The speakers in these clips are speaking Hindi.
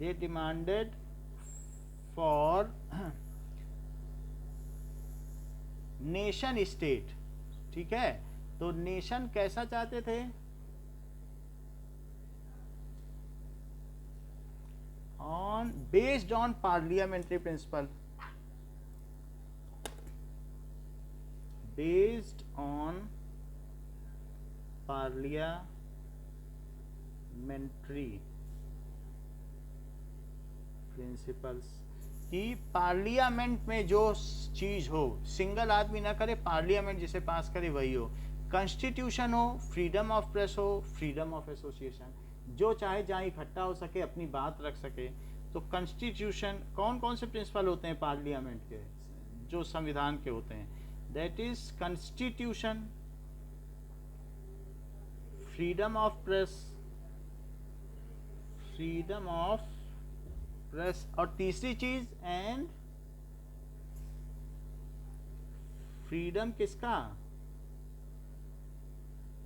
They demanded for nation state, ठीक है। तो नेशन कैसा चाहते थे, on based on parliamentary principle, based on parliamentary principles, कि पार्लियामेंट में जो चीज हो सिंगल आदमी ना करे, पार्लियामेंट जिसे पास करे वही हो। कॉन्स्टिट्यूशन हो, फ्रीडम ऑफ प्रेस हो, फ्रीडम ऑफ एसोसिएशन, जो चाहे जहाँ इकट्ठा हो सके, अपनी बात रख सके। तो कॉन्स्टिट्यूशन, कौन कौन से प्रिंसिपल होते हैं पार्लियामेंट के, जो संविधान के होते हैं, that is constitution, freedom of press, freedom of press, और तीसरी चीज एंड फ्रीडम किसका,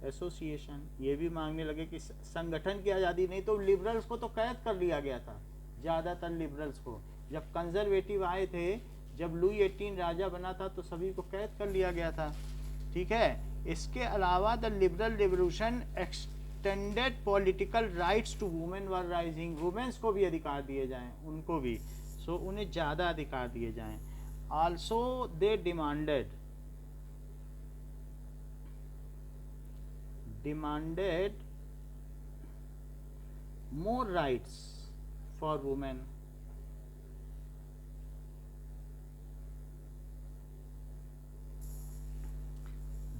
एसोसिएशन। ये भी मांगने लगे कि संगठन की आज़ादी, नहीं तो लिबरल्स को तो कैद कर लिया गया था, ज़्यादातर लिबरल्स को। जब कंजर्वेटिव आए थे, जब लुई 18 राजा बना था, तो सभी को कैद कर लिया गया था, ठीक है। इसके अलावा the liberal revolution extended political rights to women were rising, women's को भी अधिकार दिए जाएं, उनको भी, सो उन्हें ज़्यादा अधिकार दिए जाएं। Also they demanded more rights for women,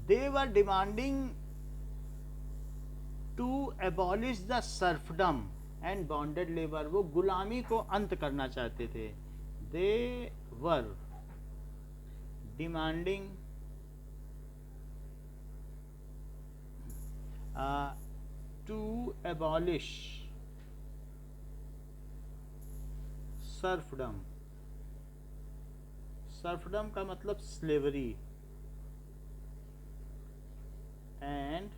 they were demanding to abolish the serfdom and bonded labor, वो गुलामी को अंत करना चाहते थे। they were demanding to abolish serfdom, serfdom का मतलब स्लेवरी, एंड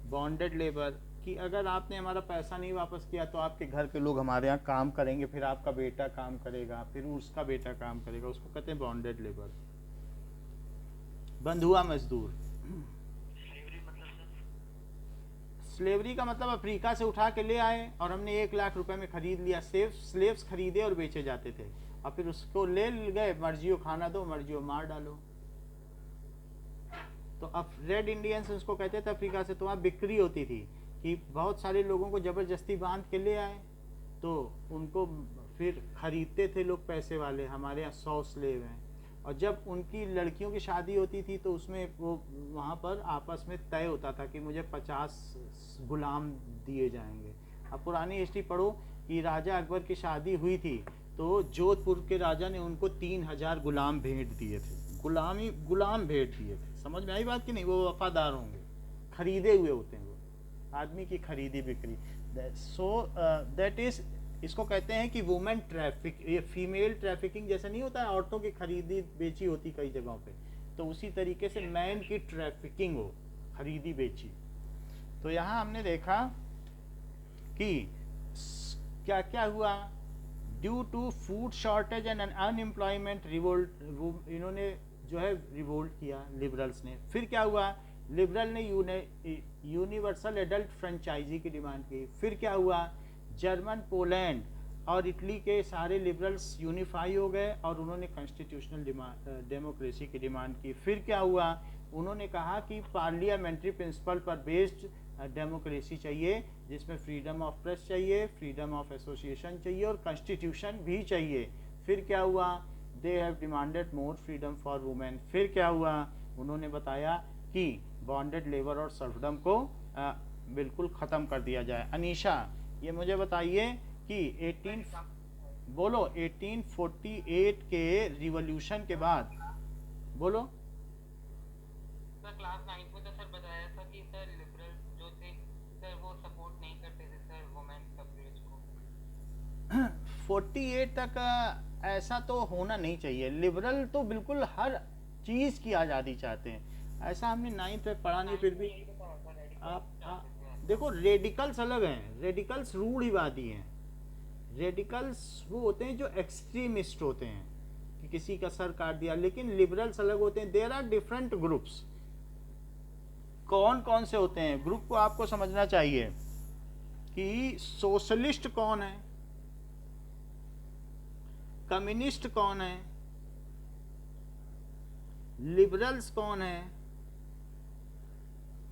बॉन्डेड लेबर, कि अगर आपने हमारा पैसा नहीं वापस किया तो आपके घर के लोग हमारे यहाँ काम करेंगे, फिर आपका बेटा काम करेगा, फिर उसका बेटा काम करेगा, उसको कहते हैं बॉन्डेड लेबर, बंधुआ मजदूर। स्लेवरी का मतलब अफ्रीका से उठा के ले आए और हमने 1 लाख रुपए में खरीद लिया, स्लेव्स खरीदे और बेचे जाते थे, और फिर उसको ले गए, मर्जियों खाना दो, मर्जियों मार डालो। तो अब रेड इंडियंस उसको कहते थे अफ्रीका से, तो वहाँ बिक्री होती थी कि बहुत सारे लोगों को जबरदस्ती बांध के ले आए, तो उनको फिर खरीदते थे लोग पैसे वाले, हमारे यहाँ 100 स्लेव हैं, और जब उनकी लड़कियों की शादी होती थी तो उसमें वो वहाँ पर आपस में तय होता था कि मुझे 50 गुलाम दिए जाएंगे। अब पुरानी हिस्ट्री पढ़ो कि राजा अकबर की शादी हुई थी तो जोधपुर के राजा ने उनको 3000 गुलाम भेंट दिए थे, गुलाम भेंट दिए थे। समझ में आई बात कि नहीं? वो वफादार होंगे, खरीदे हुए होते हैं, वो आदमी की खरीदी बिक्री। सो दैट इज, इसको कहते हैं कि वुमेन ट्रैफिक, ये फीमेल ट्रैफिकिंग जैसे नहीं होता है, औरतों की खरीदी बेची होती कई जगहों पे, तो उसी तरीके से मैन की ट्रैफिकिंग हो, खरीदी बेची। तो यहाँ हमने देखा कि क्या क्या हुआ, due to food shortage and unemployment revolt, इन्होंने जो है रिवोल्ट किया लिबरल्स ने। फिर क्या हुआ, लिबरल ने यूनिवर्सल एडल्ट फ्रेंचाइजी की डिमांड की। फिर क्या हुआ, जर्मन, पोलैंड और इटली के सारे लिबरल्स यूनिफाई हो गए और उन्होंने कॉन्स्टिट्यूशनल डेमोक्रेसी की डिमांड की। फिर क्या हुआ, उन्होंने कहा कि पार्लियामेंट्री प्रिंसिपल पर बेस्ड डेमोक्रेसी चाहिए, जिसमें फ्रीडम ऑफ प्रेस चाहिए, फ्रीडम ऑफ एसोसिएशन चाहिए और कॉन्स्टिट्यूशन भी चाहिए। फिर क्या हुआ, they have demanded more freedom for women. फिर क्या हुआ, उन्होंने बताया कि बॉन्डेड लेबर और सर्फडम को बिल्कुल ख़त्म कर दिया जाए। अनीशा, ये मुझे बताइए कि 1848 के रिवॉल्यूशन के बाद, बोलो। सर क्लास 9 में तो सर बताया था कि सर लिबरल जो थे सर वो सपोर्ट नहीं करते थे सर वुमेन सफ्रेज को। 48 तक ऐसा तो होना नहीं चाहिए। लिबरल तो बिल्कुल हर चीज़ की आज़ादी चाहते हैं, ऐसा हमने 9th में पढ़ा नहीं। फिर भी आप देखो, रेडिकल्स अलग हैं, रेडिकल्स रूढ़िवादी हैं, रेडिकल्स वो होते हैं जो एक्सट्रीमिस्ट होते हैं कि किसी का सर काट दिया, लेकिन लिबरल्स अलग होते हैं। There are different groups. कौन कौन से होते हैं ग्रुप को आपको समझना चाहिए कि सोशलिस्ट कौन है, कम्युनिस्ट कौन है, लिबरल्स कौन है,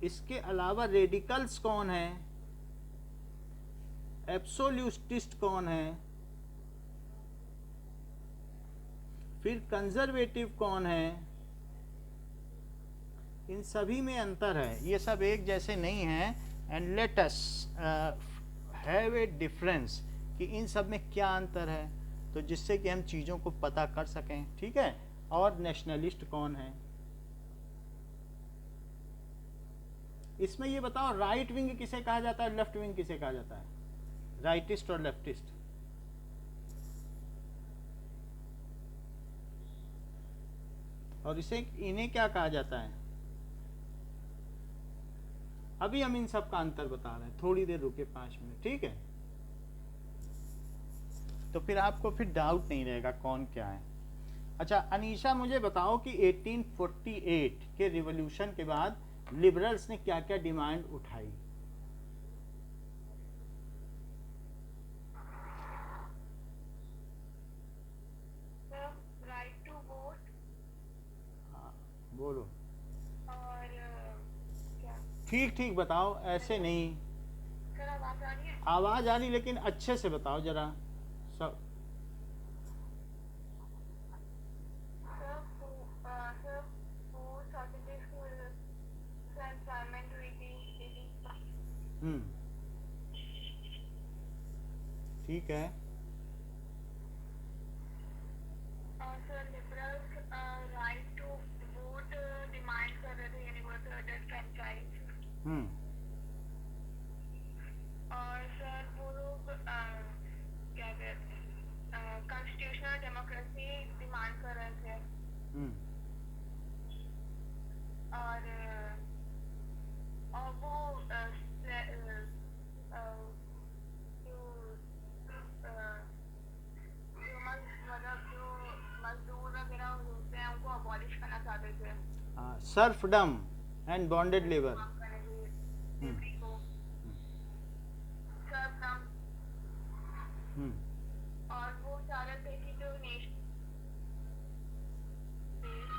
इसके अलावा रेडिकल्स कौन है, एब्सोल्यूटिस्ट कौन है, फिर कंजर्वेटिव कौन है। इन सभी में अंतर है, ये सब एक जैसे नहीं हैं। And let us have a difference कि इन सब में क्या अंतर है, तो जिससे कि हम चीज़ों को पता कर सकें, ठीक है। और नेशनलिस्ट कौन है, इसमें ये बताओ राइट विंग किसे कहा जाता है, लेफ्ट विंग किसे कहा जाता है, राइटिस्ट और लेफ्टिस्ट। और इसे इन्हें क्या कहा जाता है, अभी हम इन सब का अंतर बता रहे हैं, थोड़ी देर रुके 5 मिनट, ठीक है। तो फिर आपको फिर डाउट नहीं रहेगा कौन क्या है। अच्छा अनीशा मुझे बताओ कि 1848 के रिवॉल्यूशन के बाद लिबरल्स ने क्या क्या डिमांड उठाई। राइट टू वोट, हाँ बोलो, और क्या ठीक ठीक बताओ, ऐसे नहीं। सर आवाज आ रही है? आवाज आ रही, लेकिन अच्छे से बताओ जरा सब। सर वो सर्टिफिकेट से एम्प्लॉयमेंट हुई थी। ठीक है। और sir liberals right to vote demand कर रहे थे, यूनिवर्सल अडल्ट फ्रेंचाइज। हम्म और सर वो लोग क्या कहते हैं, कॉन्स्टिट्यूशनल डेमोक्रेसी डिमांड कर रहे थे। हम्म और वो मतलब जो मजदूर वगैरह होते हैं उनको अबॉलिश करना चाहते थे। Serfdom and bonded labour. काम करने की slavery को सर्वनाम। और वो चाह रहे थे कि जो नेशन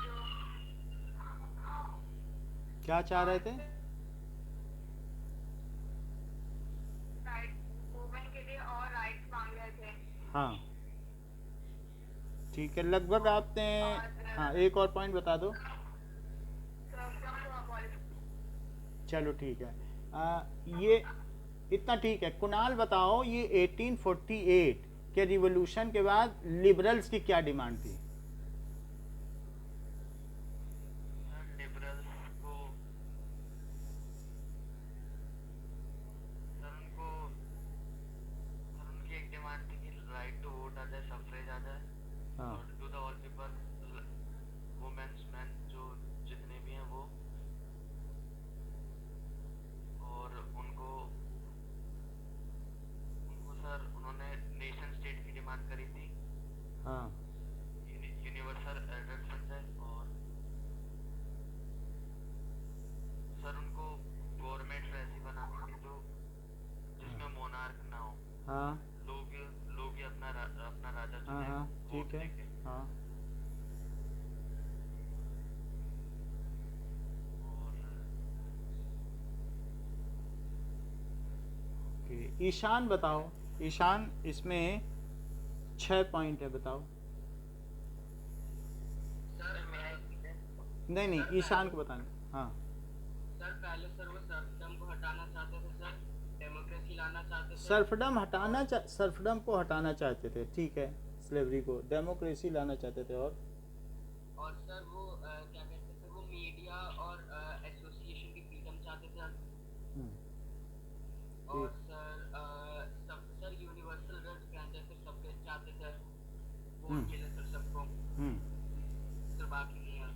जो क्या चाह रहे थे, राइट वुमेन के लिए और राइट्स मांग रहे थे। हाँ ठीक है, लगभग आपने, हाँ एक और पॉइंट बता दो। सर्वनाम को अबॉलिश। चलो ठीक है, ये इतना ठीक है। कुणाल बताओ ये 1848 के रिवॉल्यूशन के बाद लिबरल्स की क्या डिमांड थी। लिबरल्स को सर उनकी एक डिमांड थी कि राइट टू वोट आ जाए, सफरेज आ जाए, हाँ और to the all people, women's man जो जितने भी हैं वो, और उनको सर उन्होंने नेशन स्टेट की डिमांड करी थी, हाँ यूनिवर्सल एडल्ट फ्रेंचाइज, और सर उनको गवर्नमेंट ऐसी बनानी थी जो जिसमें मोनार्क ना हो, हाँ लोग ही अपना राजा हाँ चुने हाँ वोट ठीक है, देके। हाँ ओके। ईशान बताओ, ईशान इसमें 6 पॉइंट है, बताओ। सर मैं नहीं नहीं ईशान को बताना, हाँ। सर पहले सर वो सर्वनाम को हटाना चाहते थे सर, डेमोक्रेसी लाना चाहते थे। सर्फडम को हटाना चाहते थे, ठीक है। स्लेवरी को, डेमोक्रेसी लाना चाहते थे, और सर वो क्या कहते थे, वो मीडिया और एसोसिएशन की फ्रीडम चाहते थे। हम्म, और सर यूनिवर्सल राइट्स फ्रेंचाइज सब चाहते थे, वोट मिले सर सबको। सर बाकी नहीं है।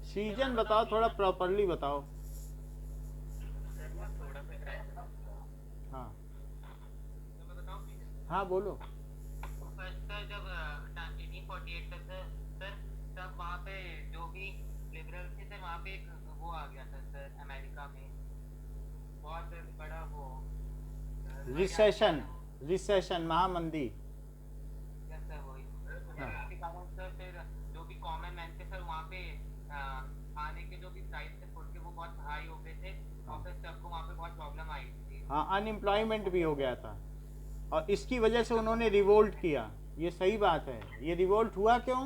सीजन बताओ, थोड़ा प्रॉपरली बताओ। सर मैं थोड़ा सा हाँ मैं बताऊं प्लीज। हाँ बोलो। फर्स्ट सर जब 1848 तक सर तब वहाँ पे जो भी लिबरल थे सर वहाँ पे एक वो आ गया था सर अमेरिका में बहुत बड़ा वो रिसेशन महामंदी। यस सर वही उसके कारण सर फिर जो भी कॉमन मैन थे सर वहाँ पे खाने के जो भी प्राइस थे फूड के वो बहुत हाई हो गए थे और फिर सबको वहाँ पे बहुत प्रॉब्लम आई थी। हाँ, अनएम्प्लॉयमेंट भी हो गया था और इसकी वजह से उन्होंने रिवोल्ट किया। ये सही बात है। ये रिवोल्ट हुआ क्यों?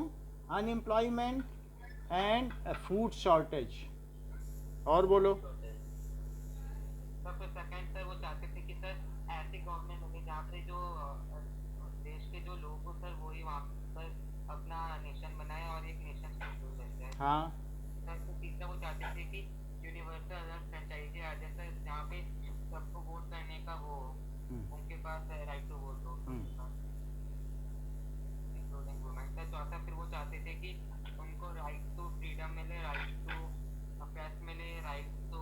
Unemployment and food shortage. और बोलो। सर फिर सेकंड सर वो चाहते थे कि सर ऐसी गवर्नमेंट होगी जहाँ पे जो देश के जो लोग हो सर वही वहाँ पर अपना नेशन बनाए और एक नेशन स्टेट बन जाए। हाँ सर तो तीसरा वो चाहते थे कि यूनिवर्सल फ्रेंचाइजी आ जाए सर जहाँ पे सबको वोट करने का वो उनके पास राइट टू वोट हो इंक्लूडिंग वुमेन। सर चौथा फिर वो चाहते थे कि उनको राइट टू फ्रीडम मिले, राइट टू प्रेस मिले, राइट टू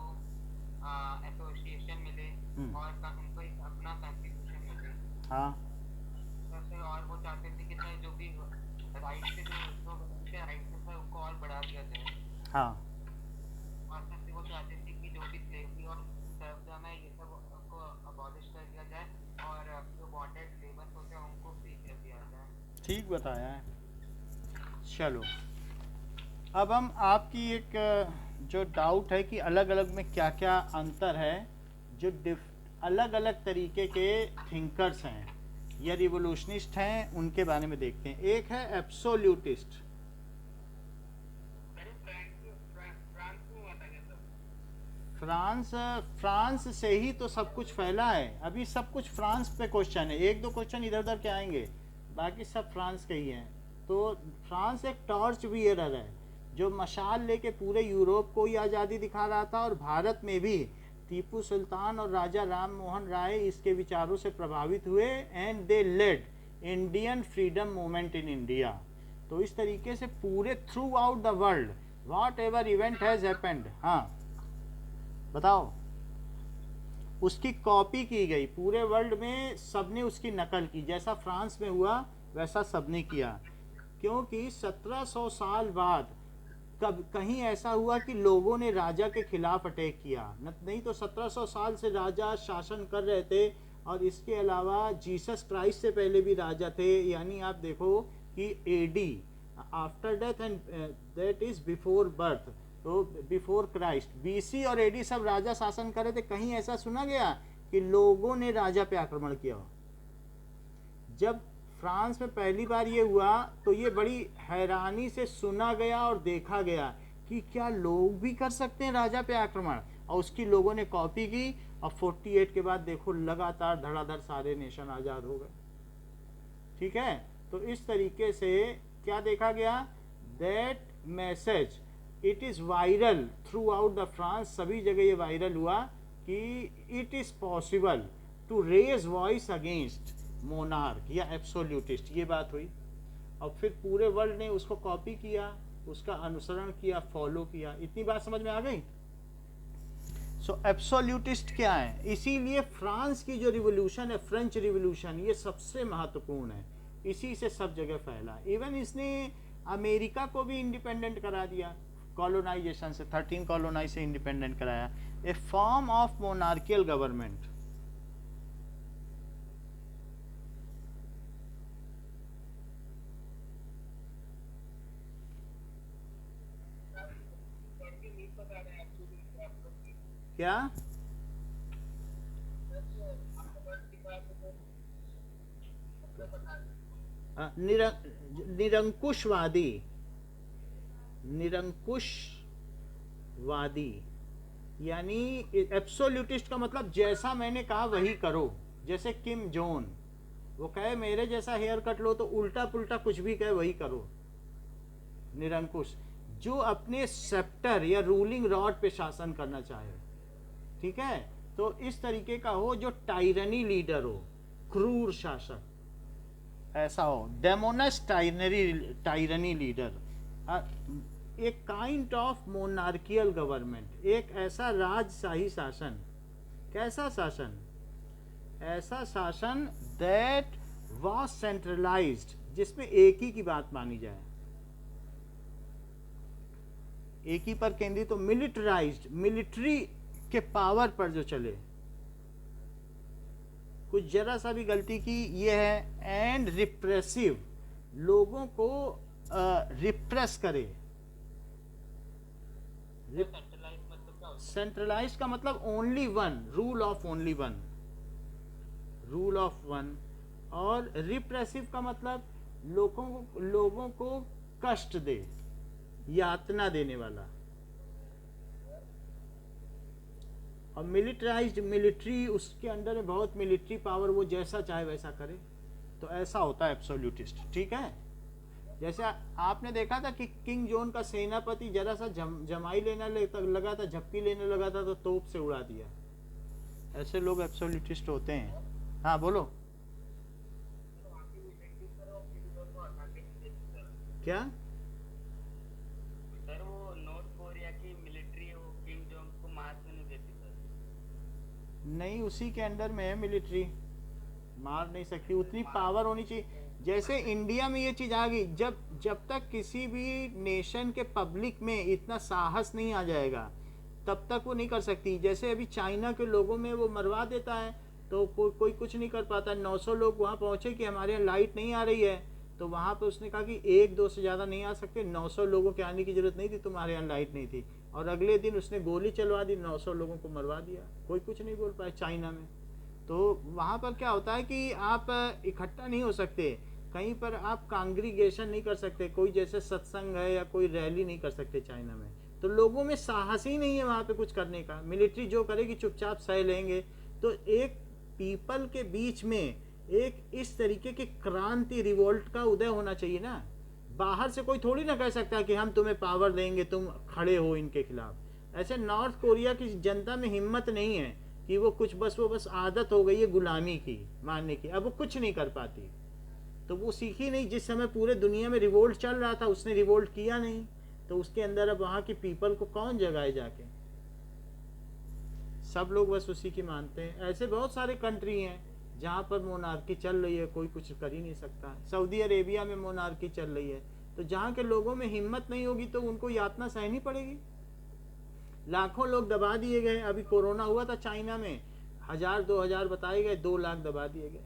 एसोसिएशन मिले और उनको एक अपना कॉन्स्टिट्यूशन मिले। हाँ सर फिर और वो चाहते थे कि सर जो भी राइट से जो राइट से सर उनको और बढ़ा दिया जाए। हाँ और सर फिर वो चाहते थे कि जो भी स्लेवरी और सर्वडम है ये सब उनको अबॉलिश कर दिया जाए और जो बॉन्डेड लेबर्स होते हैं उनको फ्री कर दिया जाए। ठीक बताया है। चलो अब हम आपकी एक जो डाउट है कि अलग अलग में क्या क्या अंतर है, जो अलग अलग तरीके के थिंकर्स हैं या रिवोल्यूशनिस्ट हैं, उनके बारे में देखते हैं। एक है एब्सोल्यूटिस्ट। फ्रांस से ही तो सब कुछ फैला है। अभी सब कुछ फ्रांस पे क्वेश्चन है, एक दो क्वेश्चन इधर उधर के आएंगे, बाकी सब फ्रांस के ही हैं। तो फ्रांस एक टॉर्च बियरर है जो मशाल लेके पूरे यूरोप को ही आज़ादी दिखा रहा था और भारत में भी टीपू सुल्तान और राजा राम मोहन राय इसके विचारों से प्रभावित हुए and they led Indian freedom movement in India. तो इस तरीके से पूरे throughout the world whatever event has happened, हाँ बताओ, उसकी कॉपी की गई पूरे वर्ल्ड में, सबने उसकी नकल की। जैसा फ्रांस में हुआ वैसा सबने किया, क्योंकि 1700 साल बाद कब कहीं ऐसा हुआ कि लोगों ने राजा के खिलाफ अटैक किया? नहीं तो 1700 साल से राजा शासन कर रहे थे और इसके अलावा जीसस क्राइस्ट से पहले भी राजा थे। यानी आप देखो कि AD after death and that is before birth, तो बिफोर क्राइस्ट, बीसी और एडी सब राजा शासन कर रहे थे। कहीं ऐसा सुना गया कि लोगों ने राजा पे आक्रमण किया हो? जब फ्रांस में पहली बार ये हुआ तो ये बड़ी हैरानी से सुना गया और देखा गया कि क्या लोग भी कर सकते हैं राजा पे आक्रमण, और उसकी लोगों ने कॉपी की। और 48 के बाद देखो लगातार धड़ाधड़ सारे नेशन आज़ाद हो गए। ठीक है, तो इस तरीके से क्या देखा गया, that message it is viral throughout the France, सभी जगह ये वायरल हुआ कि it is possible to raise voice against monarch या एब्सोल्यूटिस्ट, ये बात हुई। और फिर पूरे वर्ल्ड ने उसको कॉपी किया, उसका अनुसरण किया, फॉलो किया। इतनी बात समझ में आ गई? सो एब्सोल्यूटिस्ट क्या है? इसीलिए फ्रांस की जो रिवोल्यूशन है, फ्रेंच रिवोल्यूशन, ये सबसे महत्वपूर्ण है, इसी से सब जगह फैला। इवन इसने अमेरिका को भी इंडिपेंडेंट करा दिया कॉलोनाइजेशन से, 13 कॉलोनाइज से इंडिपेंडेंट कराया। ए फॉर्म ऑफ मोनार्कियल गवर्नमेंट। क्या? निरंकुशवादी, निरंकुशवादी यानी एब्सोल्यूटिस्ट का मतलब जैसा मैंने कहा वही करो। जैसे किम जोन, वो कहे मेरे जैसा हेयर कट लो, तो उल्टा पुल्टा कुछ भी कहे वही करो। निरंकुश, जो अपने सेप्टर या रूलिंग रॉड पे शासन करना चाहे, ठीक है, तो इस तरीके का हो, जो टायरनी लीडर हो, क्रूर शासक ऐसा हो, डेमोनस टायरनी लीडर, एक काइंड ऑफ मोनार्कियल गवर्नमेंट, एक ऐसा राजशाही शासन। कैसा शासन? ऐसा शासन दैट वॉज सेंट्रलाइज्ड, जिसमें एक ही की बात मानी जाए, एक ही पर केंद्रित, तो मिलिटराइज्ड, मिलिट्री के पावर पर जो चले, कुछ जरा सा भी गलती की ये है, एंड रिप्रेसिव, लोगों को रिप्रेस करे। सेंट्रलाइज मतलब क्या होता सेंट्रलाइज का मतलब only one, rule of only one, rule of one. और रिप्रेसिव का मतलब लोगों को कष्ट दे, यातना देने वाला। और मिलिटराइज्ड, मिलिट्री, उसके अंडर में बहुत मिलिट्री पावर, वो जैसा चाहे वैसा करे, तो ऐसा होता है एब्सोल्यूटिस्ट। ठीक है, जैसे आपने देखा था कि किंग जॉन का सेनापति जरा सा जमाई लेने लगा था, झपकी लेने लगा था, तो तोप से उड़ा दिया। ऐसे लोग एब्सोल्यूटिस्ट होते हैं। हाँ बोलो, क्या? सर वो नॉर्थ कोरिया की मिलिट्री वो किम जोंग को मार क्यों नहीं देती सर? नहीं, उसी के अंडर में है मिलिट्री, मार नहीं सकती, उतनी पावर होनी चाहिए। जैसे इंडिया में ये चीज आ गई, जब तक किसी भी नेशन के पब्लिक में इतना साहस नहीं आ जाएगा, तब तक वो नहीं कर सकती। जैसे अभी चाइना के लोगों में वो मरवा देता है, तो कोई कुछ नहीं कर पाता। 900 लोग वहाँ पहुँचे कि हमारे यहाँ लाइट नहीं आ रही है, तो वहाँ पे उसने कहा कि 1-2 से ज़्यादा नहीं आ सकते, 900 लोगों के आने की जरूरत नहीं थी, तुम्हारे यहाँ लाइट नहीं थी। और अगले दिन उसने गोली चलवा दी, 900 लोगों को मरवा दिया, कोई कुछ नहीं बोल पाए चाइना में। तो वहाँ पर क्या होता है कि आप इकट्ठा नहीं हो सकते, कहीं पर आप कांग्रीगेशन नहीं कर सकते, कोई जैसे सत्संग है या कोई रैली नहीं कर सकते चाइना में। तो लोगों में साहस ही नहीं है वहाँ पे कुछ करने का। मिलिट्री जो करेगी चुपचाप सह लेंगे। तो एक पीपल के बीच में एक इस तरीके की क्रांति, रिवोल्ट का उदय होना चाहिए ना। बाहर से कोई थोड़ी ना कह सकता कि हम तुम्हें पावर देंगे, तुम खड़े हो इनके खिलाफ। ऐसे नॉर्थ कोरिया की जनता में हिम्मत नहीं है कि वो बस आदत हो गई है गुलामी की, मानने की, अब वो कुछ नहीं कर पाती। तो वो सीखी नहीं। जिस समय पूरे दुनिया में रिवोल्ट चल रहा था, उसने रिवोल्ट किया नहीं, तो उसके अंदर अब वहाँ की पीपल को कौन जगाए जाके? सब लोग बस उसी की मानते हैं। ऐसे बहुत सारे कंट्री हैं जहाँ पर मोनार्की चल रही है, कोई कुछ कर ही नहीं सकता। सऊदी अरेबिया में मोनार्की चल रही है, तो जहाँ के लोगों में हिम्मत नहीं होगी तो उनको यातना सहनी पड़ेगी। लाखों लोग दबा दिए गए। अभी कोरोना हुआ था चाइना में, 1000-2000 बताए गए, 2 लाख दबा दिए गए।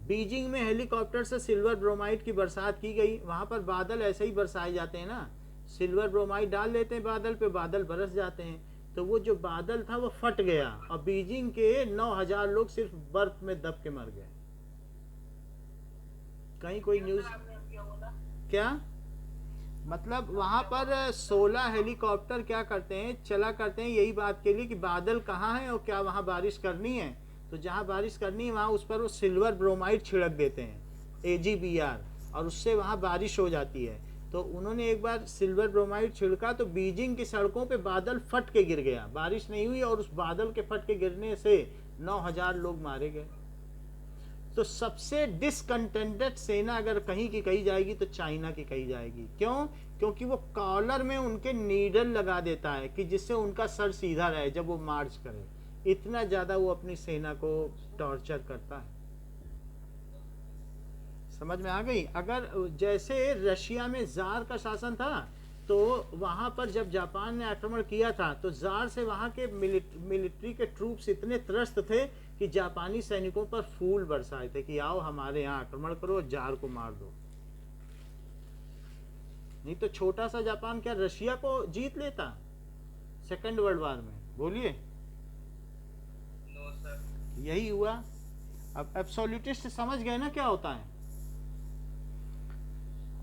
बीजिंग में हेलीकॉप्टर से सिल्वर ब्रोमाइड की बरसात की गई। वहां पर बादल ऐसे ही बरसाए जाते हैं ना, सिल्वर ब्रोमाइड डाल लेते हैं बादल पे, बादल बरस जाते हैं। तो वो जो बादल था वो फट गया और बीजिंग के 9000 लोग सिर्फ बर्फ में दब के मर गए। कहीं कोई न्यूज क्या? मतलब वहां पर 16 हेलीकॉप्टर क्या करते हैं, चला करते हैं यही बात के लिए कि बादल कहाँ है और क्या वहां बारिश करनी है। तो जहां बारिश करनी है वहां उस पर वो सिल्वर ब्रोमाइड छिड़क देते हैं, AGBR, और उससे वहां बारिश हो जाती है। तो उन्होंने एक बार सिल्वर ब्रोमाइड छिड़का तो बीजिंग की सड़कों पे बादल फट के गिर गया, बारिश नहीं हुई और उस बादल के फट के गिरने से 9000 लोग मारे गए। तो सबसे डिसकंटेंटेड सेना अगर कहीं की कही जाएगी तो चाइना की कही जाएगी। क्यों? क्योंकि वो कॉलर में उनके नीडल लगा देता है कि जिससे उनका सर सीधा रहे जब वो मार्च करे। इतना ज्यादा वो अपनी सेना को टॉर्चर करता है। समझ में आ गई? अगर जैसे रशिया में जार का शासन था, तो वहां पर जब जापान ने आक्रमण किया था तो जार से वहां के मिलिट्री के ट्रूप्स इतने त्रस्त थे कि जापानी सैनिकों पर फूल बरसाए थे कि आओ हमारे यहाँ आक्रमण करो, जार को मार दो। नहीं तो छोटा सा जापान क्या रशिया को जीत लेता सेकेंड वर्ल्ड वॉर में? बोलिए। No sir. यही हुआ। अब एब्सोल्यूटिस्ट समझ गए ना क्या होता है?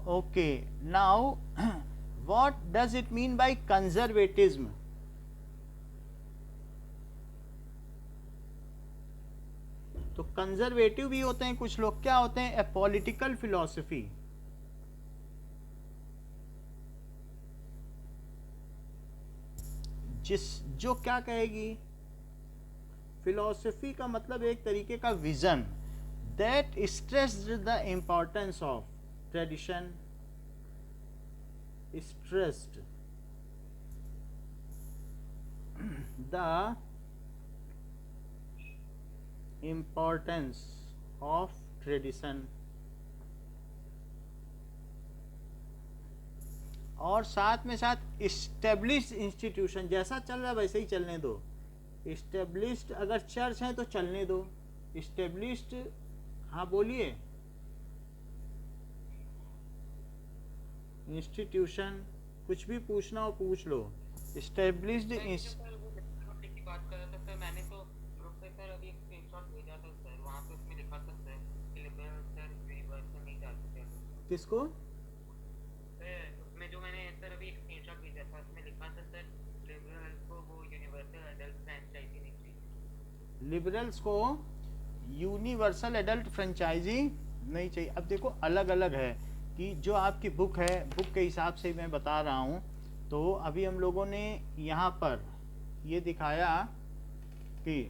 Okay, now what does it mean by conservatism? तो कंजर्वेटिव भी होते हैं कुछ लोग। क्या होते हैं? ए पॉलिटिकल फिलॉसफी, जो क्या कहेगी? फिलॉसफी का मतलब एक तरीके का vision that stressed the importance of tradition, stressed the importance of tradition और साथ में साथ इस्टेब्लिश्ड इंस्टीट्यूशन, जैसा चल रहा है वैसे ही चलने दो। इस्टेब्लिश्ड अगर चर्च है तो चलने दो। इस्टेब्लिश्ड, हाँ बोलिए। इंस्टीट्यूशन, कुछ भी पूछना हो पूछ लो। इस्टेब्लिश्ड की बात कर रहा था सर, मैंने तो ग्रुप पे सर अभी एक स्क्रीनशॉट भेजा था सर, वहाँ पे उसमें लिखा था सर कि लिबरल सर यूनिवर्सल नहीं चाहते थे। किसको? उसमें जो मैंने सर अभी एक स्क्रीनशॉट भेजा था उसमें लिखा था सर लिबरल्स को वो यूनिवर्सल एडल्ट फ्रेंचाइजी नहीं चाहिए। लिबरल्स को यूनिवर्सल एडल्ट फ्रेंचाइजी नहीं चाहिए। अब देखो अलग अलग है कि जो आपकी बुक है, बुक के हिसाब से मैं बता रहा हूँ। तो अभी हम लोगों ने यहाँ पर ये दिखाया कि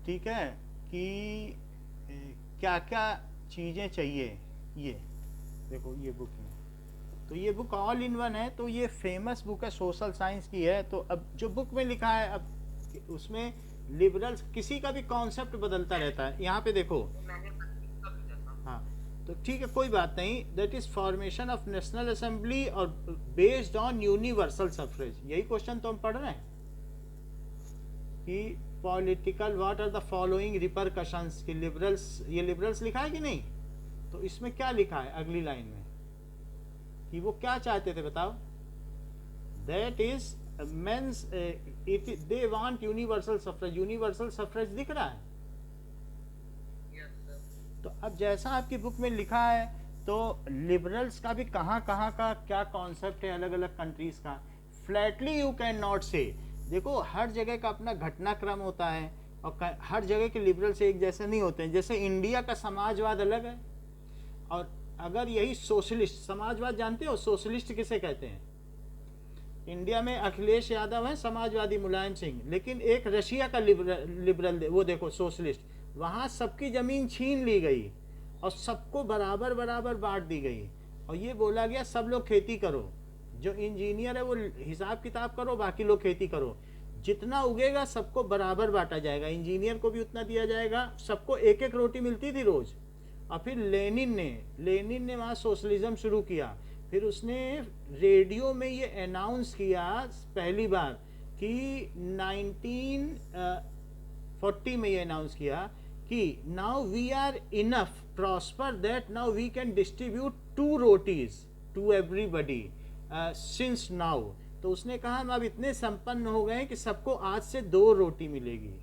ठीक है कि क्या क्या चीज़ें चाहिए। ये देखो ये बुक में, तो ये बुक ऑल इन वन है। तो ये फेमस बुक है, सोशल साइंस की है। तो अब जो बुक में लिखा है, अब उसमें लिबरल्स, किसी का भी कॉन्सेप्ट बदलता रहता है। यहाँ पे देखो, हाँ तो ठीक है कोई बात नहीं। That is formation of national assembly और बेस्ड ऑन यूनिवर्सल सफरेज। यही क्वेश्चन तो हम पढ़ रहे हैं कि political what are the following repercussions की लिबरल्स, ये लिबरल्स लिखा है कि नहीं? तो इसमें क्या लिखा है अगली लाइन में कि वो क्या चाहते थे बताओ? That is means it they want universal suffrage. Universal suffrage दिख रहा है? तो अब जैसा आपकी बुक में लिखा है, तो लिबरल्स का भी कहाँ कहाँ का क्या कॉन्सेप्ट है अलग अलग कंट्रीज का, फ्लैटली यू कैन नॉट से। देखो हर जगह का अपना घटनाक्रम होता है और हर जगह के लिबरल्स एक जैसे नहीं होते हैं। जैसे इंडिया का समाजवाद अलग है, और अगर यही सोशलिस्ट, समाजवाद जानते हो सोशलिस्ट किसे कहते हैं? इंडिया में अखिलेश यादव है समाजवादी, मुलायम सिंह, लेकिन एक रशिया का लिबरल वो देखो सोशलिस्ट, वहाँ सबकी ज़मीन छीन ली गई और सबको बराबर बराबर बांट दी गई और ये बोला गया सब लोग खेती करो, जो इंजीनियर है वो हिसाब किताब करो, बाकी लोग खेती करो, जितना उगेगा सबको बराबर बांटा जाएगा, इंजीनियर को भी उतना दिया जाएगा, सबको एक एक रोटी मिलती थी रोज। और फिर लेनिन ने वहाँ सोशलिज्म शुरू किया। फिर उसने रेडियो में ये अनाउंस किया पहली बार कि 1940 में ये अनाउंस किया कि now we are enough prosper that now we can distribute 2 rotis to everybody since now. तो उसने कहा हम अब इतने संपन्न हो गए कि सबको आज से 2 रोटी मिलेगी।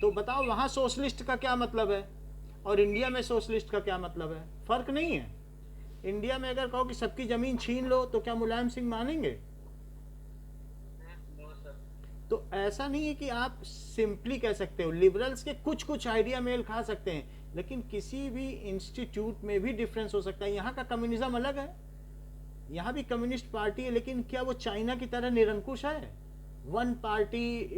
तो बताओ वहाँ सोशलिस्ट का क्या मतलब है और इंडिया में सोशलिस्ट का क्या मतलब है? फर्क नहीं है। इंडिया में अगर कहो कि सबकी जमीन छीन लो तो क्या मुलायम सिंह मानेंगे? तो ऐसा नहीं है कि आप सिंपली कह सकते हो। लिबरल्स के कुछ कुछ आइडिया मेल खा सकते हैं, लेकिन किसी भी इंस्टीट्यूट में भी डिफरेंस हो सकता है। यहाँ का कम्युनिज्म अलग है, यहाँ भी कम्युनिस्ट पार्टी है, लेकिन क्या वो चाइना की तरह निरंकुश है? 1 पार्टी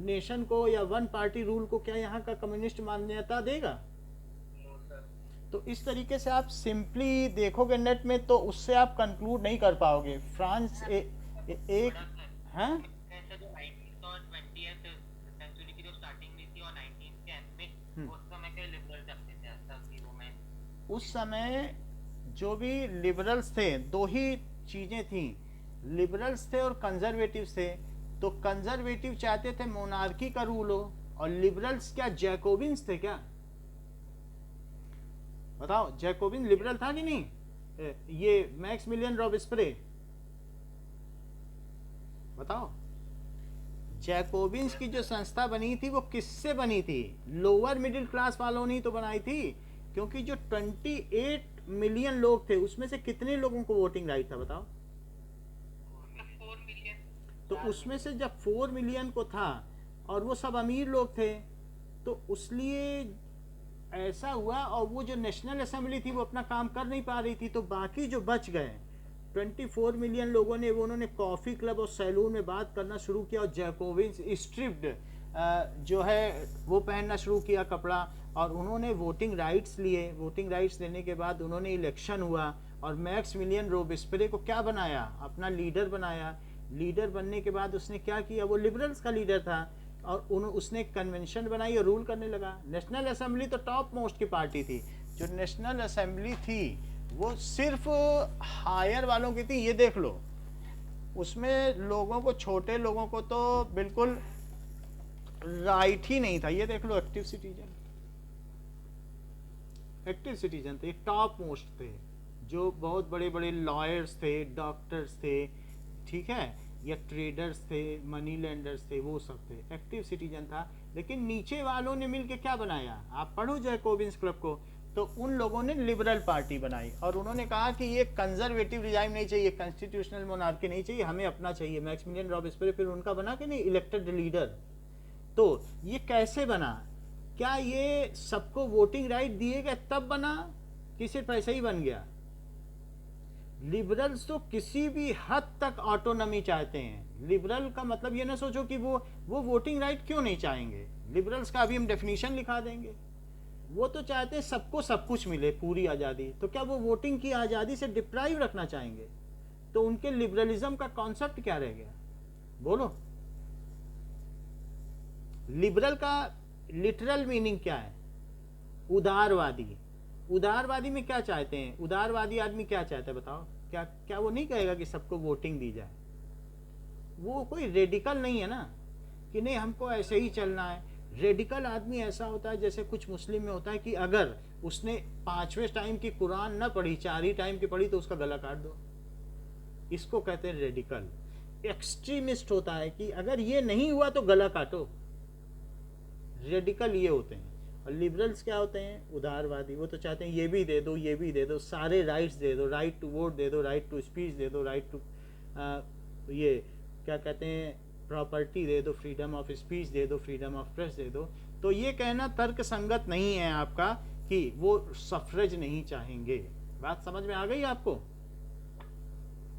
नेशन को या 1 पार्टी रूल को क्या यहाँ का कम्युनिस्ट मान्यता देगा? तो इस तरीके से आप सिंपली देखोगे नेट में तो उससे आप कंक्लूड नहीं कर पाओगे। फ्रांस एक है उस समय जो भी लिबरल्स थे, 2 ही चीजें थी, लिबरल्स थे और कंजर्वेटिव्स थे। तो कंजर्वेटिव चाहते थे मोनार्की का रूल हो और लिबरल्स क्या जैकोबिन्स थे क्या? बताओ, जैकोबिन लिबरल था कि नहीं? ये मैक्सिमिलियन रॉबेस्पियर, बताओ जैकोबिन्स की जो संस्था बनी थी वो किससे बनी थी? लोअर मिडिल क्लास वालों ने तो बनाई थी, क्योंकि जो 28 मिलियन लोग थे उसमें से कितने लोगों को वोटिंग राइट था बताओ? 4 मिलियन। तो उसमें से जब 4 मिलियन को था और वो सब अमीर लोग थे, तो उसलिए ऐसा हुआ। और वो जो नेशनल असेंबली थी वो अपना काम कर नहीं पा रही थी, तो बाकी जो बच गए 24 मिलियन लोगों ने वो उन्होंने कॉफ़ी क्लब और सैलून में बात करना शुरू किया और जैकोबिन्स स्ट्रिप्ड जो है वो पहनना शुरू किया कपड़ा, और उन्होंने वोटिंग राइट्स लिए। वोटिंग राइट्स लेने के बाद उन्होंने इलेक्शन हुआ और मैक्सिमिलियन रॉबेस्पियर को क्या बनाया? अपना लीडर बनाया। लीडर बनने के बाद उसने क्या किया? वो लिबरल्स का लीडर था और उसने कन्वेंशन बनाई और रूल करने लगा। नेशनल असेंबली तो टॉप मोस्ट की पार्टी थी। जो नेशनल असेंबली थी वो सिर्फ हायर वालों की थी, ये देख लो, उसमें लोगों को, छोटे लोगों को तो बिल्कुल राइट ही नहीं था। ये देख लो, एक्टिव सिटीजन, एक्टिव सिटीजन थे, टॉप मोस्ट थे, जो बहुत बड़े बड़े लॉयर्स थे, डॉक्टर्स थे, ठीक है, या ट्रेडर्स थे, मनी लेंडर्स थे, वो सब थे, एक्टिव सिटीजन था। लेकिन नीचे वालों ने मिलके क्या बनाया, आप पढ़ो जैकोबिन्स क्लब को, तो उन लोगों ने लिबरल पार्टी बनाई और उन्होंने कहा कि ये कंजर्वेटिव रिजाइम नहीं चाहिए, कॉन्स्टिट्यूशनल मोनार्की नहीं चाहिए, हमें अपना चाहिए। मैक्सिमिलियन रॉबेस्पियर फिर उनका बना कि नहीं इलेक्टेड लीडर। तो ये कैसे बना, क्या ये सबको वोटिंग राइट दिए गए तब बना कि सिर्फ ऐसे ही बन गया? लिबरल्स तो किसी भी हद तक ऑटोनॉमी चाहते हैं। लिबरल का मतलब ये ना सोचो कि वो वोटिंग राइट क्यों नहीं चाहेंगे। लिबरल्स का अभी हम डेफिनेशन लिखा देंगे। वो तो चाहते हैं सबको सब कुछ मिले, पूरी आज़ादी। तो क्या वो वोटिंग की आज़ादी से डिप्राइव रखना चाहेंगे? तो उनके लिबरलिज्म का कॉन्सेप्ट क्या रह गया, बोलो? लिबरल का लिटरल मीनिंग क्या है? उदारवादी। उदारवादी में क्या चाहते हैं? उदारवादी आदमी क्या चाहता है बताओ? क्या वो नहीं कहेगा कि सबको वोटिंग दी जाए? वो कोई रेडिकल नहीं है ना कि नहीं हमको ऐसे ही चलना है। रेडिकल आदमी ऐसा होता है जैसे कुछ मुस्लिम में होता है कि अगर उसने 5वें टाइम की कुरान न पढ़ी, 4 ही टाइम की पढ़ी, तो उसका गला काट दो। इसको कहते हैं रेडिकल। एक्सट्रीमिस्ट होता है कि अगर ये नहीं हुआ तो गला काटो। रेडिकल ये होते हैं। और लिबरल्स क्या होते हैं? उदारवादी। वो तो चाहते हैं ये भी दे दो, ये भी दे दो, सारे राइट्स दे दो, राइट टू वोट दे दो, राइट टू स्पीच दे दो, राइट टू ये क्या कहते हैं, प्रॉपर्टी दे दो, फ्रीडम ऑफ स्पीच दे दो, फ्रीडम ऑफ प्रेस दे दो। तो ये कहना तर्क संगत नहीं है आपका कि वो सफरेज नहीं चाहेंगे। बात समझ में आ गई आपको?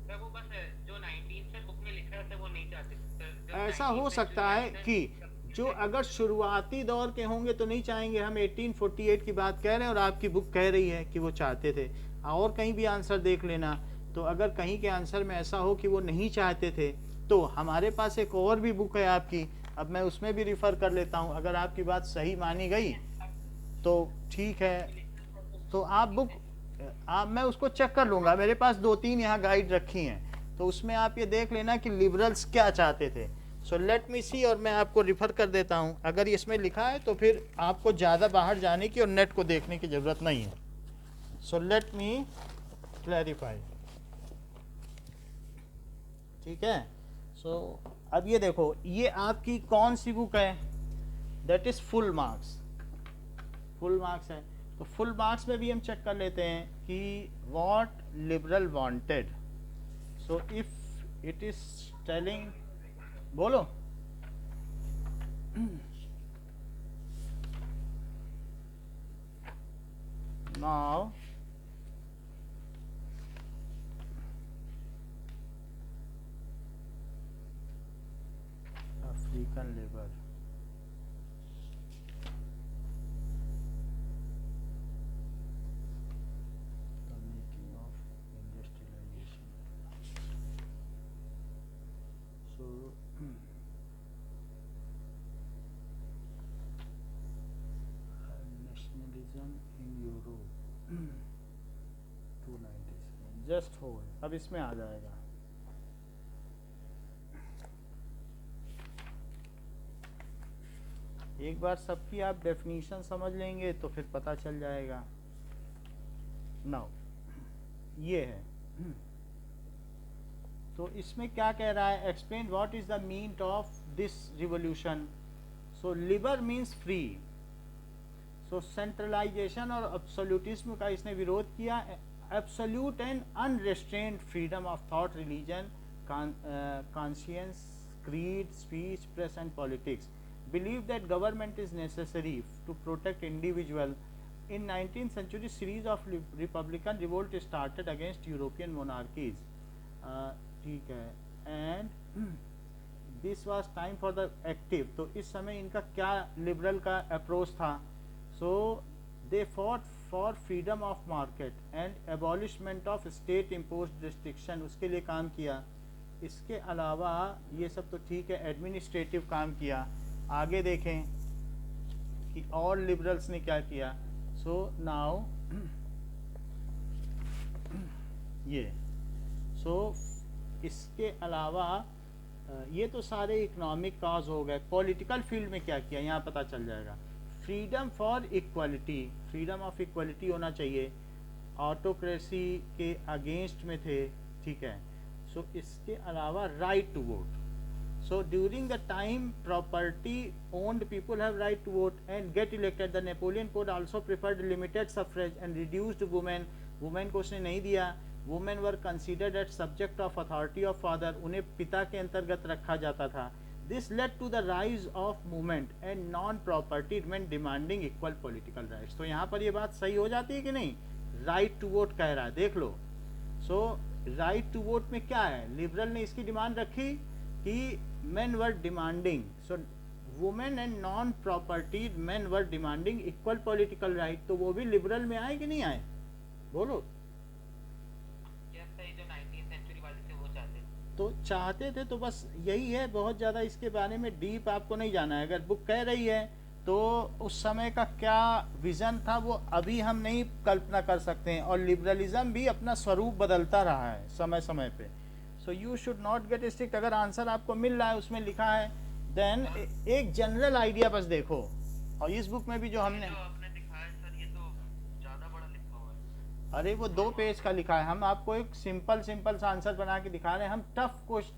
सर वो बस जो 19th से बुक में लिखा है वो नहीं चाहते सर। ऐसा हो सकता है कि जो अगर शुरुआती दौर के होंगे तो नहीं चाहेंगे। हम 1848 की बात कह रहे हैं और आपकी बुक कह रही है कि वो चाहते थे। और कहीं भी आंसर देख लेना। तो अगर कहीं के आंसर में ऐसा हो कि वो नहीं चाहते थे, तो हमारे पास एक और भी बुक है आपकी, अब मैं उसमें भी रिफ़र कर लेता हूँ। अगर आपकी बात सही मानी गई तो ठीक है, तो मैं उसको चेक कर लूँगा। मेरे पास 2-3 यहाँ गाइड रखी हैं, तो उसमें आप ये देख लेना कि लिबरल्स क्या चाहते थे। सो लेट मी सी, और मैं आपको रिफ़र कर देता हूँ। अगर इसमें लिखा है तो फिर आपको ज़्यादा बाहर जाने की और नेट को देखने की ज़रूरत नहीं है। सो लेट मी क्लैरिफाई, ठीक है। सो अब ये देखो, ये आपकी कौन सी बुक है? That is full marks. Full marks है, तो फुल मार्क्स में भी हम चेक कर लेते हैं कि what liberal wanted. So if it is telling, बोलो now African labour, the making of industrialization. So nationalism in Europe 297, just hold, अब इसमें आ जाएगा। एक बार सबकी आप डेफिनेशन समझ लेंगे तो फिर पता चल जाएगा। नाउ ये है, तो इसमें क्या कह रहा है? Explain what is the mean of this revolution. So liber means free. So centralisation और एब्सोल्यूटिज्म का इसने विरोध किया। Absolute and unrestrained freedom of thought, religion, conscience, creed, speech, press and politics. Believe that government is necessary to protect individual. In 19th century, series of republican revolt started against European monarchies. ठीक है, and this was time for the active. तो इस समय इनका क्या लिबरल का अप्रोच था? So they fought for freedom of market and abolishment of state imposed restriction. उसके लिए काम किया। इसके अलावा ये सब तो ठीक है, एडमिनिस्ट्रेटिव काम किया। आगे देखें कि और लिबरल्स ने क्या किया। सो नाउ ये सो इसके अलावा ये तो सारे इकोनॉमिक काज हो गए। पॉलिटिकल फील्ड में क्या किया यहाँ पता चल जाएगा। Freedom for equality, freedom of equality होना चाहिए, ऑटोक्रेसी के अगेंस्ट में थे, ठीक है। सो इसके अलावा right to vote, so during the time property owned people have right to vote and get elected. The Napoleon code also preferred limited suffrage and reduced women को उसने नहीं दिया। women were considered as subject of authority of father, उन्हें पिता के अंतर्गत रखा जाता था। this led to the rise of movement and non property men demanding equal political rights। तो यहाँ पर ये बात सही हो जाती है कि नहीं, राइट टू वोट कह रहा है, देख लो। सो राइट टू वोट में क्या है, लिबरल ने इसकी डिमांड रखी कि men were demanding, so women and non property men were demanding equal political right। तो वो भी लिबरल में आए कि नहीं आए, बोलो। यस सही, जो 19th सेंचुरी वाले थे वो चाहते थे। तो चाहते थे, तो बस यही है, बहुत ज़्यादा इसके बारे में डीप आपको नहीं जाना है। अगर बुक कह रही है तो उस समय का क्या विज़न था वो अभी हम नहीं कल्पना कर सकते हैं, और लिबरलिज्म भी अपना स्वरूप बदलता रहा है समय समय पे। So you should not gate strict. अगर आंसर आपको मिल रहा है उसमें लिखा है, देन एक जनरल आइडिया बस देखो। और इस बुक में भी जो हमने, जो आपने दिखाया है सर, ये तो ज्यादा बड़ा लिखा हुआ है। अरे वो 2 पेज का लिखा है, हम आपको एक सिंपल सा आंसर बना के दिखा रहे हैं। हम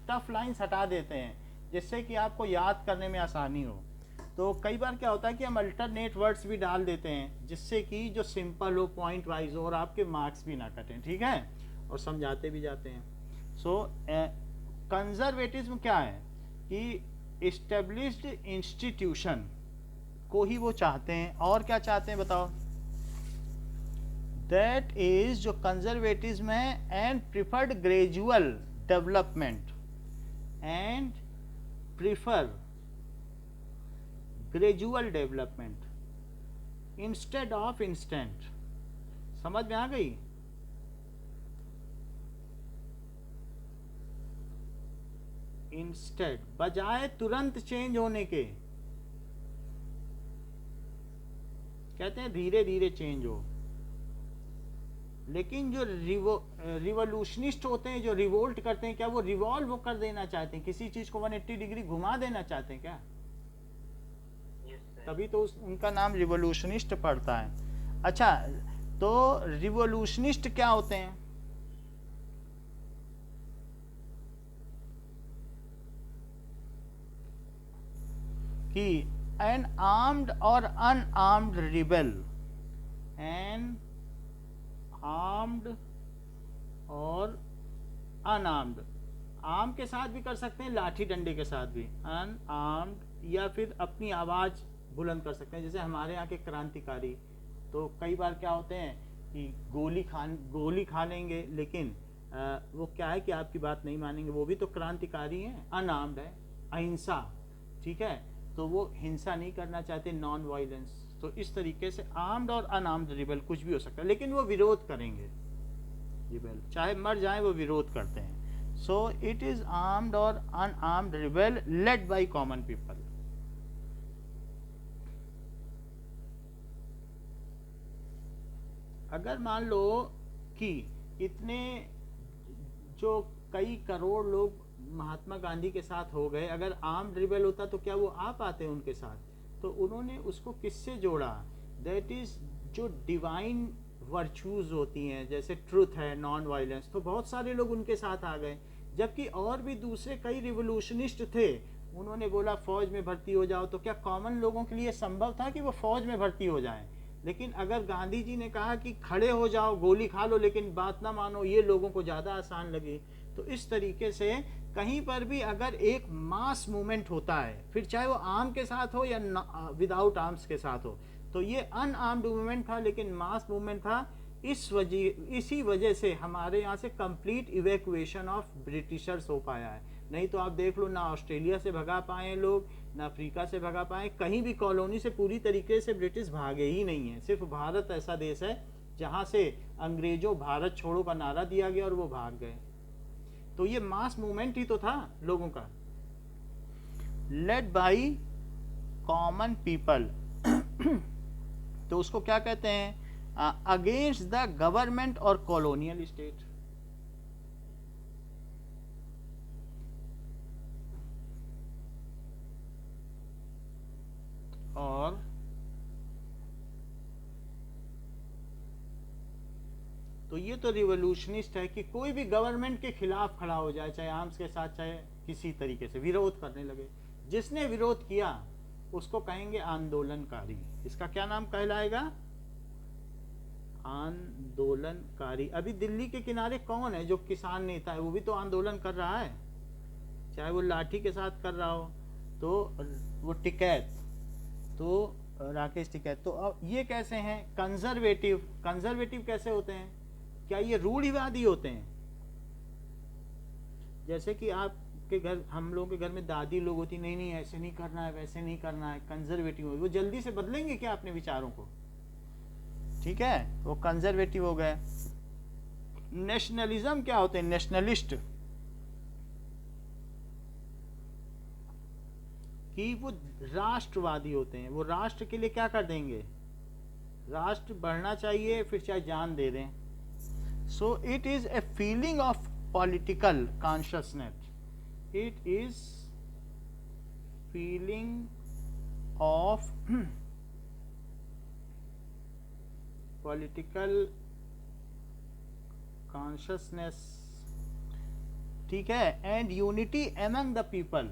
टफ लाइन्स हटा देते हैं जिससे कि आपको याद करने में आसानी हो। तो कई बार क्या होता है कि हम अल्टरनेट वर्ड्स भी डाल देते हैं जिससे कि जो सिंपल हो, पॉइंट वाइज हो, और आपके मार्क्स भी ना कटें, ठीक है, और समझाते भी जाते हैं। सो कंजर्वेटिज्म क्या है कि इस्टेब्लिश्ड इंस्टीट्यूशन को ही वो चाहते हैं। और क्या चाहते हैं बताओ, दैट इज जो कंजर्वेटिज्म है, and preferred gradual development, and prefer gradual development instead of instant. समझ में आ गई। इंस्टेड बजाय तुरंत चेंज होने के, कहते हैं धीरे धीरे चेंज हो। लेकिन जो रिवोल्यूशनिस्ट होते हैं, जो रिवोल्ट करते हैं, क्या वो रिवॉल्व कर देना चाहते हैं, किसी चीज को 180 डिग्री घुमा देना चाहते हैं क्या? तभी तो उनका नाम रिवोल्यूशनिस्ट पड़ता है। अच्छा, तो रिवोल्यूशनिस्ट क्या होते हैं? कि एन आर्म्ड और अनआर्म्ड रिबेल, एन आर्म्ड और अनआर्म्ड, आर्म के साथ भी कर सकते हैं, लाठी डंडे के साथ भी, अनआर्म्ड, या फिर अपनी आवाज़ बुलंद कर सकते हैं। जैसे हमारे यहाँ के क्रांतिकारी तो कई बार क्या होते हैं कि गोली खा लेंगे, लेकिन वो क्या है कि आपकी बात नहीं मानेंगे, वो भी तो क्रांतिकारी हैं, अनआर्म्ड है, अहिंसा, ठीक है, तो वो हिंसा नहीं करना चाहते, नॉन वायलेंस। तो इस तरीके से आर्म्ड और अनआर्म्ड रिबेल कुछ भी हो सकता है, लेकिन वो विरोध करेंगे, रिबेल चाहे मर जाए वो विरोध करते हैं। सो इट इज आर्म्ड और unarmoured rebel led by common people. अगर मान लो कि इतने जो कई करोड़ लोग महात्मा गांधी के साथ हो गए, अगर आर्म्ड रिबेल होता तो क्या वो आ पाते उनके साथ? तो उन्होंने उसको किससे जोड़ा? दैट इज जो डिवाइन वर्चूज होती हैं, जैसे ट्रुथ है, नॉन वायलेंस, तो बहुत सारे लोग उनके साथ आ गए। जबकि और भी दूसरे कई रिवोल्यूशनिस्ट थे, उन्होंने बोला फौज में भर्ती हो जाओ, तो क्या कॉमन लोगों के लिए संभव था कि वो फौज में भर्ती हो जाएं? लेकिन अगर गांधी जी ने कहा कि खड़े हो जाओ, गोली खा लो, लेकिन बात ना मानो, ये लोगों को ज़्यादा आसान लगी। तो इस तरीके से कहीं पर भी अगर एक मास मूवमेंट होता है, फिर चाहे वो आर्म के साथ हो या विदाउट आर्म्स के साथ हो, तो ये अनआर्म्ड मूवमेंट था लेकिन मास मूवमेंट था। इसी वजह से हमारे यहाँ से कंप्लीट इवैक्यूएशन ऑफ ब्रिटिशर्स हो पाया है। नहीं तो आप देख लो, ना ऑस्ट्रेलिया से भगा पाए लोग, ना अफ्रीका से भगा पाए, कहीं भी कॉलोनी से पूरी तरीके से ब्रिटिश भागे ही नहीं है। सिर्फ भारत ऐसा देश है जहाँ से अंग्रेजों भारत छोड़ो का नारा दिया गया और वो भाग गए। तो ये मास मूवमेंट ही तो था लोगों का, लेड बाय कॉमन पीपल। तो उसको क्या कहते हैं? अगेंस्ट द गवर्नमेंट और कॉलोनियल स्टेट। तो ये तो रिवोल्यूशनिस्ट है कि कोई भी गवर्नमेंट के खिलाफ खड़ा हो जाए, चाहे आर्म्स के साथ चाहे किसी तरीके से विरोध करने लगे। जिसने विरोध किया उसको कहेंगे आंदोलनकारी। इसका क्या नाम कहलाएगा? आंदोलनकारी। अभी दिल्ली के किनारे कौन है जो किसान नेता है? वो भी तो आंदोलन कर रहा है, चाहे वो लाठी के साथ कर रहा हो। तो वो टिकैत, तो राकेश टिकैत। तो अब ये कैसे हैं? कंजर्वेटिव। कंजर्वेटिव कैसे होते हैं? क्या ये रूढ़िवादी होते हैं? जैसे कि आपके घर, हम लोगों के घर में दादी लोग होती, नहीं नहीं ऐसे नहीं करना है, वैसे नहीं करना है, कंजर्वेटिव। वो जल्दी से बदलेंगे क्या अपने विचारों को? ठीक है, वो कंजर्वेटिव हो गए। नेशनलिज्म क्या होते हैं? नेशनलिस्ट, कि वो राष्ट्रवादी होते हैं। वो राष्ट्र के लिए क्या कर देंगे? राष्ट्र बढ़ना चाहिए, फिर चाहे जान दे दें। So it is a feeling of political consciousness. It is feeling of political consciousness, ठीक है, and unity among the people,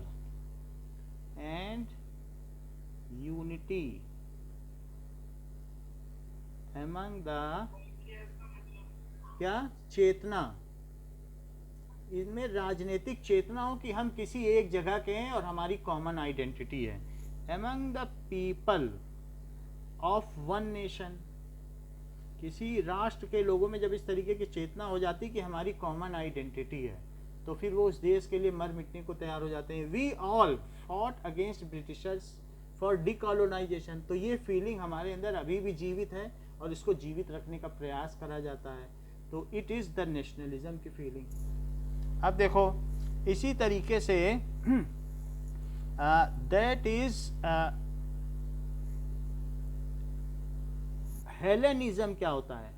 and unity among the क्या? चेतना। इनमें राजनीतिक चेतना हो कि हम किसी एक जगह के हैं और हमारी कॉमन आइडेंटिटी है। Among the people of one nation, किसी राष्ट्र के लोगों में जब इस तरीके की चेतना हो जाती कि हमारी कॉमन आइडेंटिटी है, तो फिर वो उस देश के लिए मर मिटने को तैयार हो जाते हैं। We all fought against Britishers for decolonisation. तो ये फीलिंग हमारे अंदर अभी भी जीवित है और इसको जीवित रखने का प्रयास करा जाता है। तो इट इज़ द नेशनलिज्म की फीलिंग। अब देखो इसी तरीके से दैट इज हेलेनिज्म क्या होता है?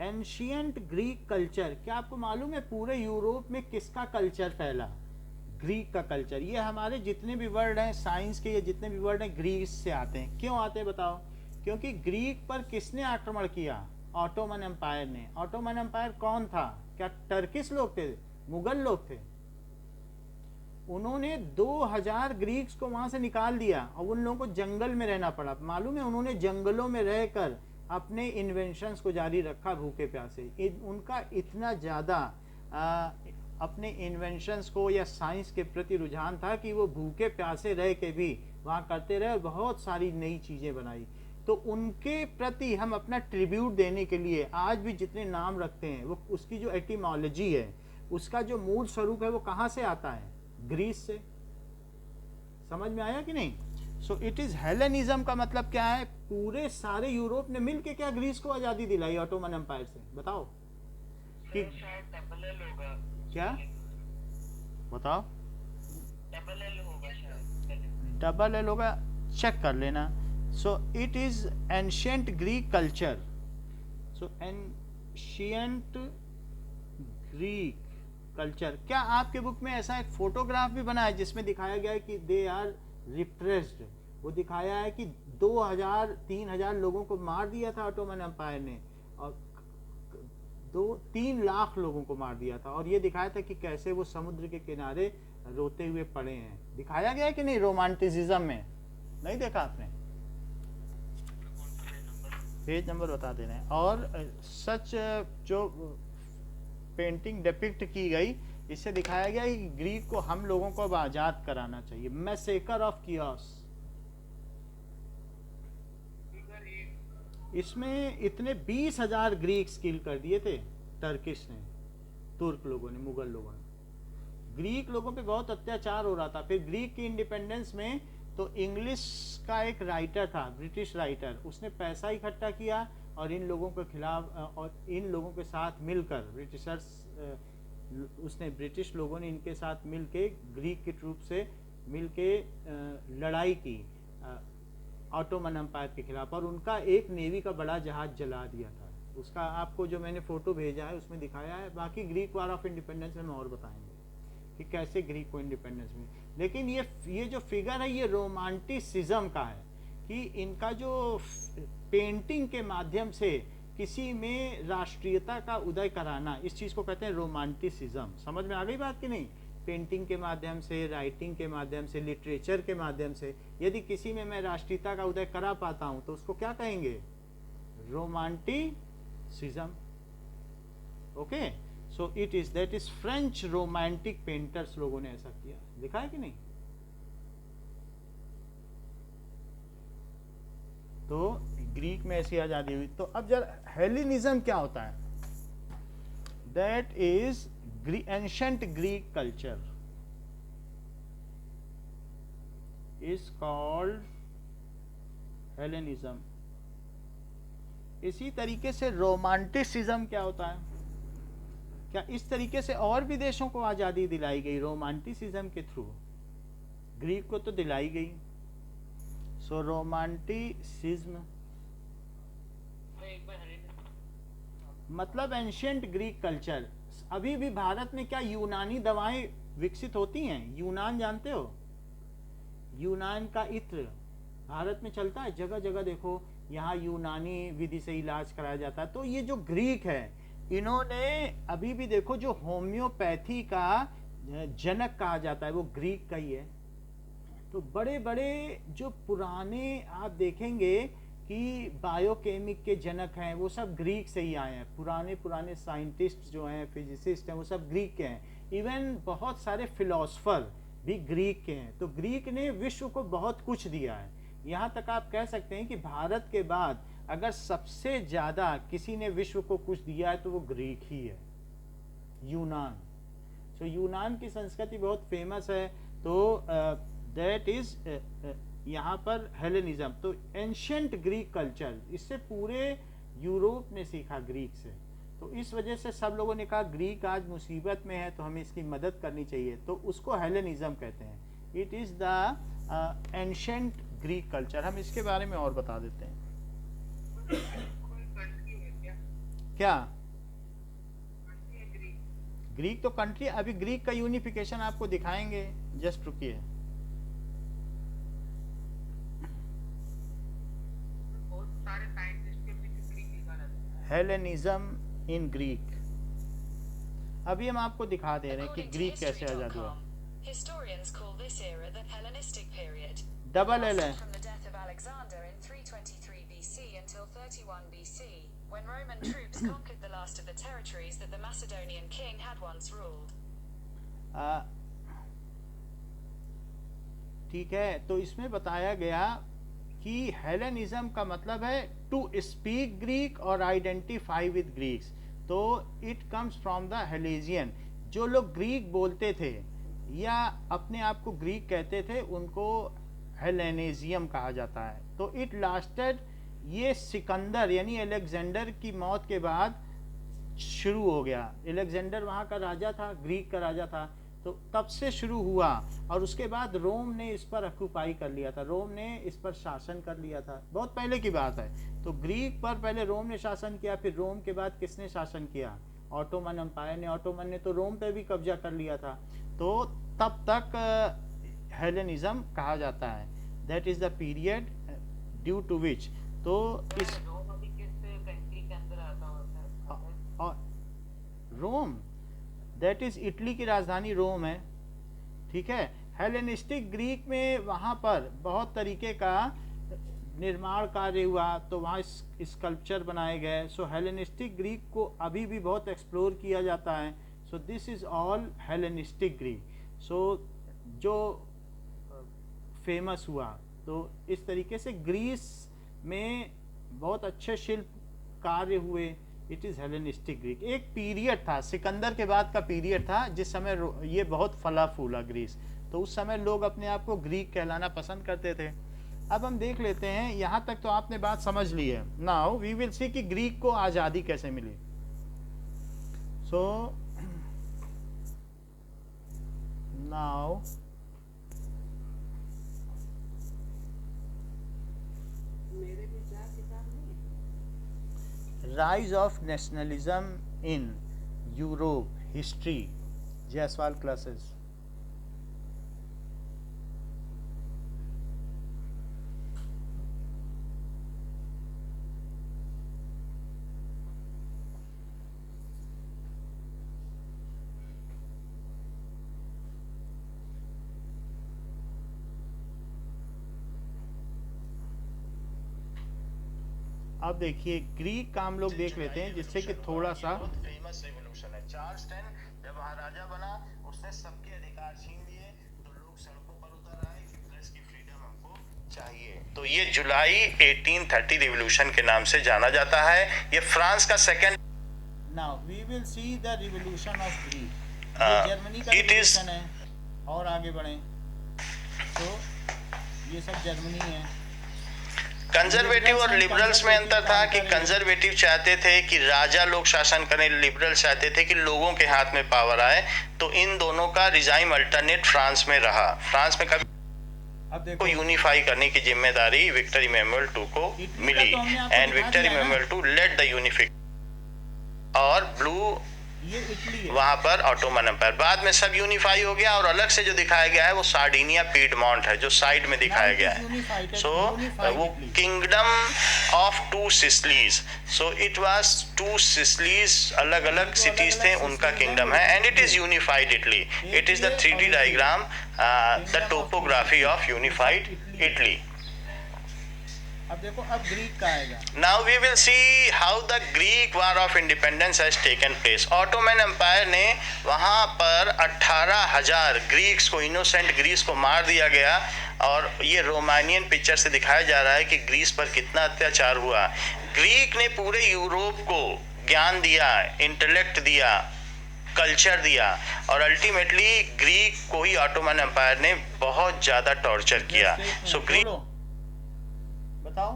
Ancient Greek culture. क्या आपको मालूम है पूरे यूरोप में किसका कल्चर फैला? ग्रीक का कल्चर। ये हमारे जितने भी वर्ड हैं साइंस के, ये जितने भी वर्ड हैं ग्रीक से आते हैं। क्यों आते हैं बताओ? क्योंकि ग्रीक पर किसने आक्रमण किया? ऑटोमन एम्पायर ने। ऑटोमन एम्पायर कौन था? क्या टर्किश लोग थे? मुगल लोग थे। उन्होंने 2000 ग्रीक्स को वहां से निकाल दिया और उन लोगों को जंगल में रहना पड़ा। मालूम है उन्होंने जंगलों में रहकर अपने इन्वेंशंस को जारी रखा भूखे प्यासे। उनका इतना ज़्यादा अपने इन्वेंशंस को या साइंस के प्रति रुझान था कि वो भूखे प्यासे रह के भी वहाँ करते रहे और बहुत सारी नई चीज़ें बनाई। तो उनके प्रति हम अपना ट्रिब्यूट देने के लिए आज भी जितने नाम रखते हैं, वो उसकी जो एटिमोलॉजी है, उसका जो मूल स्वरूप है, वो कहाँ से आता है? ग्रीस से। समझ में आया कि नहीं? सो इट इज हेलेनिज्म का मतलब क्या है? पूरे सारे यूरोप ने मिलके क्या ग्रीस को आज़ादी दिलाई ऑटोमन एम्पायर से? बताओ कि शायद डबल एल होगा। क्या? बताओ। डबल एल होगा शायद। डबल एल होगा, चेक कर लेना। So it is ancient Greek culture. So ancient Greek culture. क्या आपके बुक में ऐसा एक फोटोग्राफ भी बना है जिसमें दिखाया गया है कि दे आर रिप्रेस्ड? वो दिखाया है कि 2000-3000 लोगों को मार दिया था ऑटोमन एम्पायर ने और 2-3 लाख लोगों को मार दिया था। और ये दिखाया था कि कैसे वो समुद्र के किनारे रोते हुए पड़े हैं। दिखाया गया है कि नहीं रोमांटिसिज्म में? नहीं देखा आपने? पेज नंबर बता दे रहे हैं। और सच जो पेंटिंग डिपिक्ट की गई, इससे दिखाया गया कि ग्रीक को हम लोगों को अब आजाद कराना चाहिए। Massacre of chaos. इसमें इतने 20,000 ग्रीक्स किल कर दिए थे टर्किश ने, तुर्क लोगों ने, मुगल लोगों ने। ग्रीक लोगों पे बहुत अत्याचार हो रहा था। फिर ग्रीक की इंडिपेंडेंस में तो इंग्लिश का एक राइटर था, ब्रिटिश राइटर, उसने पैसा इकट्ठा किया और इन लोगों के खिलाफ और इन लोगों के साथ मिलकर ब्रिटिशर्स, उसने ब्रिटिश लोगों ने इनके साथ मिलके ग्रीक की ट्रूप से मिलके लड़ाई की ऑटोमन एम्पायर के खिलाफ और उनका एक नेवी का बड़ा जहाज जला दिया था। उसका आपको जो मैंने फोटो भेजा है उसमें दिखाया है। बाकी ग्रीक वार ऑफ इंडिपेंडेंस में और बताएंगे कि कैसे ग्रीक को इंडिपेंडेंस मिली। लेकिन ये जो फिगर है ये रोमांटिसिज्म का है कि इनका जो पेंटिंग के माध्यम से किसी में राष्ट्रीयता का उदय कराना, इस चीज़ को कहते हैं रोमांटिसिज्म। समझ में आ गई बात कि नहीं? पेंटिंग के माध्यम से, राइटिंग के माध्यम से, लिटरेचर के माध्यम से यदि किसी में मैं राष्ट्रीयता का उदय करा पाता हूं तो उसको क्या कहेंगे? Romanticism. Okay, so it is that is French romantic painters लोगों ने ऐसा किया, लिखा है कि नहीं? तो ग्रीक में ऐसी आजादी हुई। तो अब जरा हेलेनिज्म क्या होता है? That is ancient Greek culture is called Hellenism. इसी तरीके से रोमांटिसिज्म क्या होता है? क्या इस तरीके से और भी देशों को आजादी दिलाई गई रोमांटिसिज्म के थ्रू? ग्रीक को तो दिलाई गई। सो रोमांटिसिज्म मतलब एंशिएंट ग्रीक कल्चर। अभी भी भारत में क्या यूनानी दवाएं विकसित होती हैं? यूनान जानते हो? यूनान का इत्र भारत में चलता है, जगह जगह देखो, यहाँ यूनानी विधि से इलाज कराया जाता है। तो ये जो ग्रीक है, इन्होंने अभी भी देखो, जो होम्योपैथी का जनक कहा जाता है वो ग्रीक का ही है। तो बड़े बड़े जो पुराने आप देखेंगे कि बायोकेमिक के जनक हैं, वो सब ग्रीक से ही आए हैं। पुराने पुराने साइंटिस्ट जो हैं, फिजिसिस्ट हैं, वो सब ग्रीक के हैं। इवन बहुत सारे फिलोसफर भी ग्रीक के हैं। तो ग्रीक ने विश्व को बहुत कुछ दिया है। यहाँ तक आप कह सकते हैं कि भारत के बाद अगर सबसे ज़्यादा किसी ने विश्व को कुछ दिया है तो वो ग्रीक ही है, यूनान। सो यूनान की संस्कृति बहुत फेमस है। तो दैट इज यहाँ पर हेलेनिज्म। तो एंशिएंट ग्रीक कल्चर, इससे पूरे यूरोप ने सीखा ग्रीक से। तो इस वजह से सब लोगों ने कहा ग्रीक आज मुसीबत में है तो हमें इसकी मदद करनी चाहिए, तो उसको हेलेनिज्म कहते हैं। It is the ancient Greek culture. हम इसके बारे में और बता देते हैं। क्या ग्रीक तो कंट्री, अभी ग्रीक का यूनिफिकेशन आपको दिखाएंगे, जस्ट रुकिए। हेलेनिज्म इन ग्रीक, अभी हम आपको दिखा दे रहे हैं कि ग्रीक कैसे आजाद हुआ। Historians call this era the Hellenistic period. Double L है। From the death of Alexander in 323 BC until 31 BC, when Roman troops conquered the last of the territories that the Macedonian king had once ruled. ठीक है, तो इसमें बताया गया कि हेलेनिज्म का मतलब है टू स्पीक ग्रीक और आइडेंटिफाई विद ग्रीक्स। तो इट कम्स फ्रॉम द हेलेजियन। जो लोग ग्रीक बोलते थे या अपने आप को ग्रीक कहते थे, उनको हेलेनिज्म कहा जाता है। तो इट लास्टेड, ये सिकंदर यानी अलेक्जेंडर की मौत के बाद शुरू हो गया। अलेक्जेंडर वहाँ का राजा था, ग्रीक का राजा था, तो तब से शुरू हुआ। और उसके बाद रोम ने इस पर ऑक्यूपाई कर लिया था, रोम ने इस पर शासन कर लिया था। बहुत पहले की बात है। तो ग्रीक पर पहले रोम ने शासन किया, फिर रोम के बाद किसने शासन किया? ऑटोमन एम्पायर ने। ऑटोमन ने तो रोम पे भी कब्जा कर लिया था। तो तब तक हेलेनिज्म कहा जाता है। That is the period due to which, तो इस रोम, दैट इज इटली की राजधानी रोम है। ठीक है। हेलेनिस्टिक ग्रीक में वहाँ पर बहुत तरीके का निर्माण कार्य हुआ, तो वहाँ स्कल्पचर बनाए गए। सो हेलेनिस्टिक ग्रीक को अभी भी बहुत एक्सप्लोर किया जाता है। So this is all Hellenistic Greek. So जो फेमस हुआ, तो इस तरीके से ग्रीस में बहुत अच्छे शिल्प कार्य हुए। It is Hellenistic Greek. एक पीरियड था, सिकंदर के बाद का पीरियड था, जिस समय ये बहुत फला फूला ग्रीस। तो उस समय लोग अपने आप को ग्रीक कहलाना पसंद करते थे। अब हम देख लेते हैं, यहाँ तक तो आपने बात समझ ली है। नाउ वी विल सी कि ग्रीक को आज़ादी कैसे मिली। So now rise of nationalism in Europe history, Jaiswal classes. अब देखिए ग्रीक का हम लोग देख लेते हैं जिससे कि थोड़ा सा फेमस रेवोल्यूशन है। चार्ल्स 10 जब वहाँ राजा बना उसने सबके अधिकार छीन लिए, तो लोग सड़कों पर उतर आए कि प्रेस की फ्रीडम हमको चाहिए। तो ये जुलाई 1830 रिवोल्यूशन के नाम से जाना जाता है। ये फ्रांस का second now we will see the revolution of Greek. Germany का it is- रिवोल्यूशन है। और आगे बढ़ें तो ये सब जर्मनी है। कंजर्वेटिव और लिबरल्स में अंतर था कि कंजर्वेटिव चाहते थे कि राजा लोग शासन करें, लिबरल चाहते थे कि लोगों के हाथ में पावर आए। तो इन दोनों का रिजाइम अल्टरनेट फ्रांस में रहा। फ्रांस में कभी अब देखो को यूनिफाई करने की जिम्मेदारी विक्टर इमैनुअल II को मिली and Victor Emmanuel II led the unification. और ब्लू ये इटली है। वहां पर ऑटोमन एम्पायर। बाद में सब यूनिफाई हो गया और अलग से जो दिखाया गया है वो सार्डिनिया पीडमोंट है जो साइड में दिखाया गया है। सो वो kingdom of 2 Sicilies. So it was 2 Sicilies, अलग अलग सिटीज थे, उनका किंगडम है and it is unified Italy. It is the 3D diagram, the topography of unified Italy. अब देखो अब ग्रीक का आएगा। Now we will see how the Greek War of Independence has taken place. Ottoman empire ने वहाँ पर 18,000 ग्रीक्स को, इनोसेंट ग्रीस को मार दिया गया। और ये रोमानियन पिक्चर से दिखाया जा रहा है कि ग्रीस पर कितना अत्याचार हुआ। ग्रीक ने पूरे यूरोप को ज्ञान दिया, इंटेलेक्ट दिया, कल्चर दिया और अल्टीमेटली ग्रीक को ही ऑटोमन एम्पायर ने बहुत ज़्यादा टॉर्चर किया। सो ग्रीक बोलो, बताओ।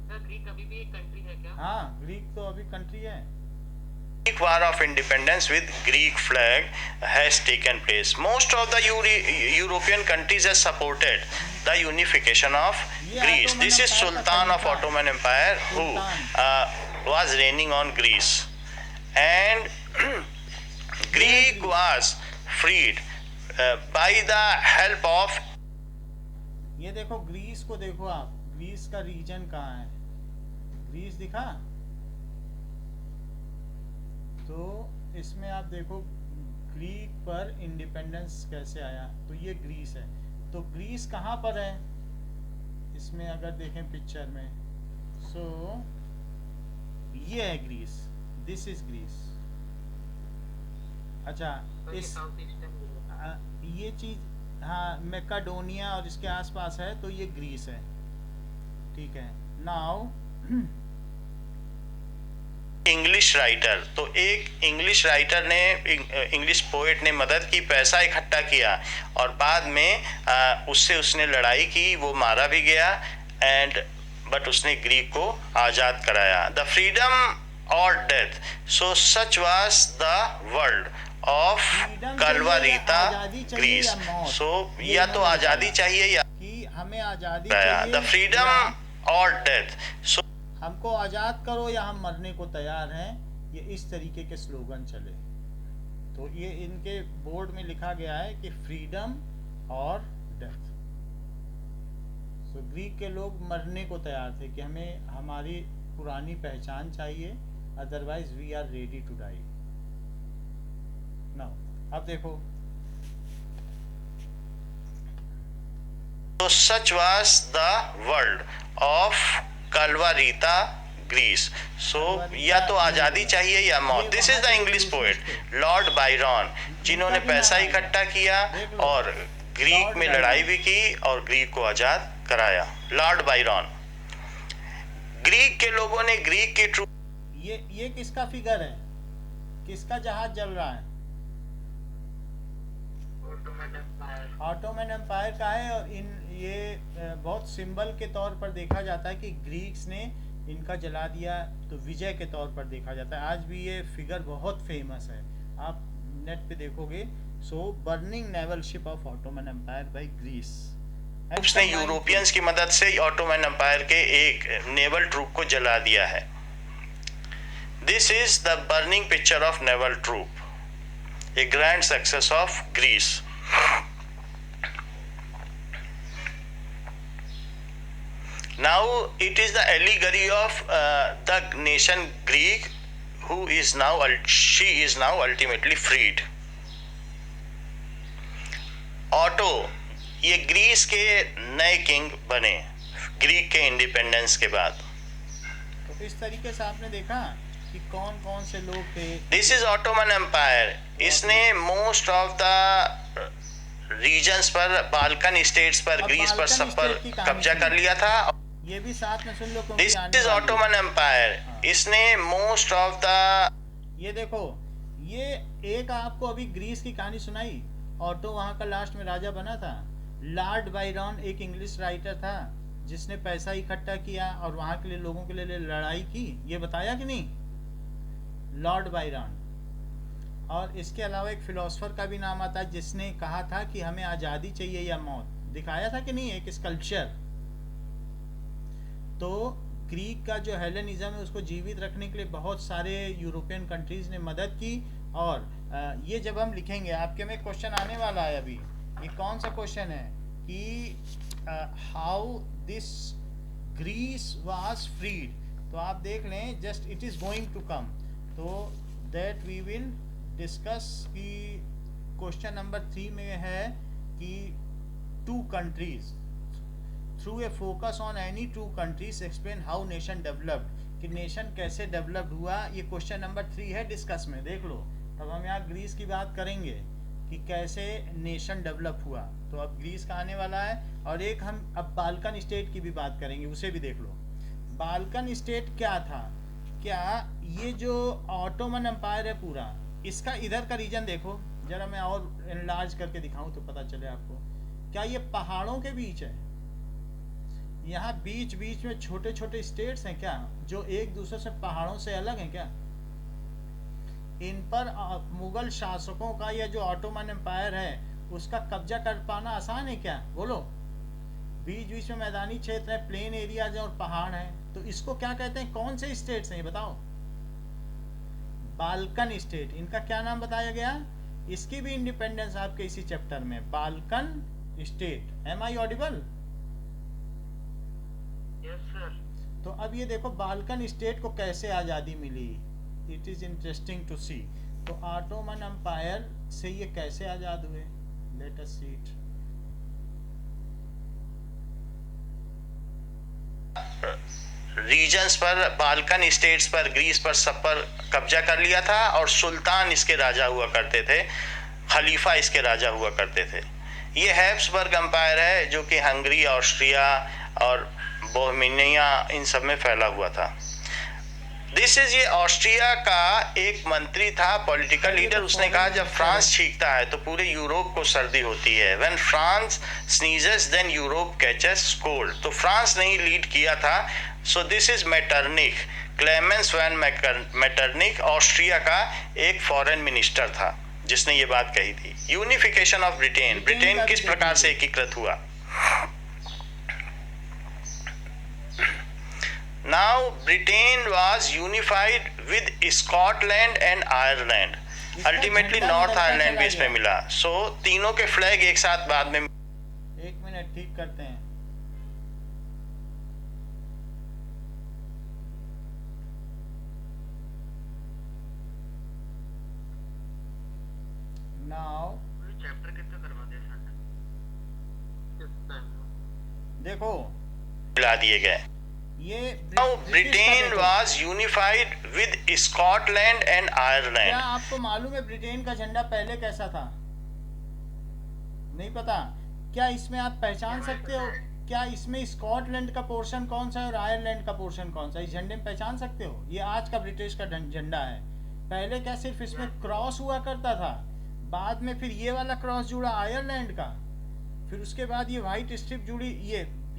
सर ग्रीक अभी भी एक कंट्री है क्या? हाँ ग्रीक तो अभी कंट्री है। Greek War of Independence with Greek flag has taken place. Most of the European countries have supported the unification of Greece. This is Sultan of Ottoman Empire who was reigning on Greece, and Greek was freed by the help of. ये देखो ग्रीस को देखो आप, ग्रीस का रीजन कहाँ है? ग्रीस दिखा? तो इसमें आप देखो ग्रीक पर इंडिपेंडेंस कैसे आया, तो ये ग्रीस है। तो ग्रीस कहाँ पर है इसमें अगर देखें पिक्चर में, सो ये है ग्रीस, दिस इज ग्रीस। अच्छा तो ये इस साउथ ईस्टर्न ये चीज हाँ मैकाडोनिया और इसके आसपास है, तो ये ग्रीस है। ठीक है। नाउ इंग्लिश राइटर, तो एक इंग्लिश राइटर ने, इंग्लिश पोएट ने मदद की, पैसा इकट्ठा किया और बाद में उसने लड़ाई की, वो मारा भी गया एंड बट उसने ग्रीक को आज़ाद कराया। द फ्रीडम और death, so such was the world of Kalvarita Greece. So या तो आज़ादी चाहिए या कि हमें आज़ादी चाहिए, द फ्रीडम और डेथ। सो हमको आज़ाद करो या हम मरने को तैयार हैं, ये इस तरीके के स्लोगन चले। तो ये इनके बोर्ड में लिखा गया है कि फ्रीडम और डेथ। सो ग्रीक के लोग मरने को तैयार थे कि हमें हमारी पुरानी पहचान चाहिए, otherwise we are ready to die. Now अब देखो, तो such was the world of Kalvarita Greece. So या तो आज़ादी चाहिए या मौत। This is the English poet Lord Byron, जिन्होंने पैसा इकट्ठा किया और ग्रीक में लड़ाई भी की और ग्रीक को आज़ाद कराया। Lord Byron. ग्रीक के लोगों ने ग्रीक के ट्रू, ये किसका फिगर है, किसका जहाज जल रहा है? ऑटोमन एम्पायर का है। और ये बहुत सिंबल के तौर पर देखा जाता है कि ग्रीक्स ने इनका जला दिया, तो विजय के तौर पर देखा जाता है। आज भी ये फिगर बहुत फेमस है, आप नेट पे देखोगे। So burning naval ship of Ottoman Empire by Greece. उसने यूरोपियंस की मदद से ऑटोमन एम्पायर के एक नेवल ट्रूप को जला दिया है। This is the burning picture of naval troop, a grand success of Greece. Now it is the allegory of the nation Greek, who is now, she is now ultimately freed. Auto, ये ग्रीस के नए किंग बने। ग्रीक के इंडिपेंडेंस के बाद। तो इस तरीके से आपने देखा कि कौन कौन से लोग थे। This is Ottoman empire. इसने मोस्ट ऑफ द रीजन्स पर, बाल्कन स्टेट्स पर, अब ग्रीस पर, बाल्कन सब पर स्टेट की कहानी कब्जा कर सुनिए। लिया था। ये भी साथ में सुन लो क्योंकि दिस आने इज वाली है। Ottoman empire. इसने मोस्ट ऑफ द, ये देखो, ये एक आपको अभी ग्रीस की कहानी सुनाई, ऑटो वहां का लास्ट में राजा बना था। लॉर्ड बायरन एक इंग्लिश राइटर था जिसने पैसा इकट्ठा किया और वहां के लिए, लोगों के लिए लड़ाई की, ये बताया कि नहीं, लॉर्ड बायरन। और इसके अलावा एक फिलोसफर का भी नाम आता है जिसने कहा था कि हमें आजादी चाहिए या मौत, दिखाया था कि नहीं, एक स्कल्पचर। तो ग्रीक का जो हेलेनिज्म है उसको जीवित रखने के लिए बहुत सारे यूरोपियन कंट्रीज ने मदद की। और ये जब हम लिखेंगे, आपके में क्वेश्चन आने वाला है अभी, ये कौन सा क्वेश्चन है कि how this Greece was freed, तो आप देख लें, just it is going to come, तो दैट वी विल डिस्कस। कि क्वेश्चन नंबर 3 में है कि 2 countries through a focus on any 2 countries explain how nation developed, कि नेशन कैसे डेवलप्ड हुआ, ये क्वेश्चन नंबर 3 है डिस्कस में, देख लो। तब हम यहाँ ग्रीस की बात करेंगे कि कैसे नेशन डेवलप हुआ, तो अब ग्रीस का आने वाला है। और एक हम अब बाल्कन स्टेट की भी बात करेंगे, उसे भी देख लो। बाल्कन स्टेट क्या था, क्या ये जो ऑटोमन एम्पायर है पूरा, इसका इधर का रीजन देखो जरा, मैं और एनलार्ज करके दिखाऊं तो पता चले आपको। क्या ये पहाड़ों के बीच है, यहाँ बीच बीच में छोटे छोटे स्टेट्स हैं क्या, जो एक दूसरे से पहाड़ों से अलग हैं क्या? इन पर मुगल शासकों का, या जो ऑटोमन एम्पायर है उसका कब्जा कर पाना आसान है क्या, बोलो? बीच बीच में मैदानी क्षेत्र है, प्लेन एरियाज है और पहाड़ है, तो इसको क्या कहते हैं, कौन से स्टेट्स हैं ये बताओ? Balkan state. इनका क्या नाम बताया गया? इसकी भी इंडिपेंडेंस आपके इसी चैप्टर में, Balkan state. Am I audible? Yes sir. तो अब ये देखो बाल्कन स्टेट को कैसे आजादी मिली, it is interesting to see. तो ऑटोमन एम्पायर से ये कैसे आजाद हुए, let us see it. Reasons पर, बाल्कन स्टेट्स पर, ग्रीस पर, सब पर कब्जा कर लिया था। और सुल्तान इसके राजा हुआ करते थे, खलीफा इसके राजा हुआ करते थे। ये हैब्सबर्ग एम्पायर है जो कि हंगरी, ऑस्ट्रिया और बोहेमिया इन सब में फैला हुआ था। दिस इज, ये ऑस्ट्रिया का एक मंत्री था, पॉलिटिकल लीडर। उसने कहा जब फ्रांस छींकता है तो पूरे यूरोप को सर्दी होती है। When France sneezes then Europe catches cold. तो फ्रांस ने ही लीड किया था। So this is Metternich, Clemens von Metternich, Austria का एक फॉरेन मिनिस्टर था जिसने ये बात कही थी। यूनिफिकेशन ऑफ ब्रिटेन, ब्रिटेन किस प्रकार से एकीकृत हुआ। Now Britain was unified with Scotland and Ireland. Ultimately North Ireland भी इसमें मिला। So तीनों के फ्लैग एक साथ बाद में। एक मिनट ठीक करते हैं। Now चैप्टर कितना करवा दिया सर? देखो मिला दिए गए। ये Now Britain was unified with Scotland and क्या Ireland. आपको मालूम है ब्रिटेन का झंडा पहले कैसा था? नहीं पता? क्या इसमें आप पहचान सकते हो, क्या इसमें स्कॉटलैंड का पोर्शन कौन सा है और आयरलैंड का पोर्शन कौन सा है? इस झंडे में पहचान सकते हो? ये आज का ब्रिटिश का झंडा है। पहले क्या सिर्फ इसमें क्रॉस हुआ करता था, बाद में फिर ये वाला क्रॉस जुड़ा आयरलैंड का, फिर उसके बाद ये व्हाइट स्ट्रिप जुड़ी,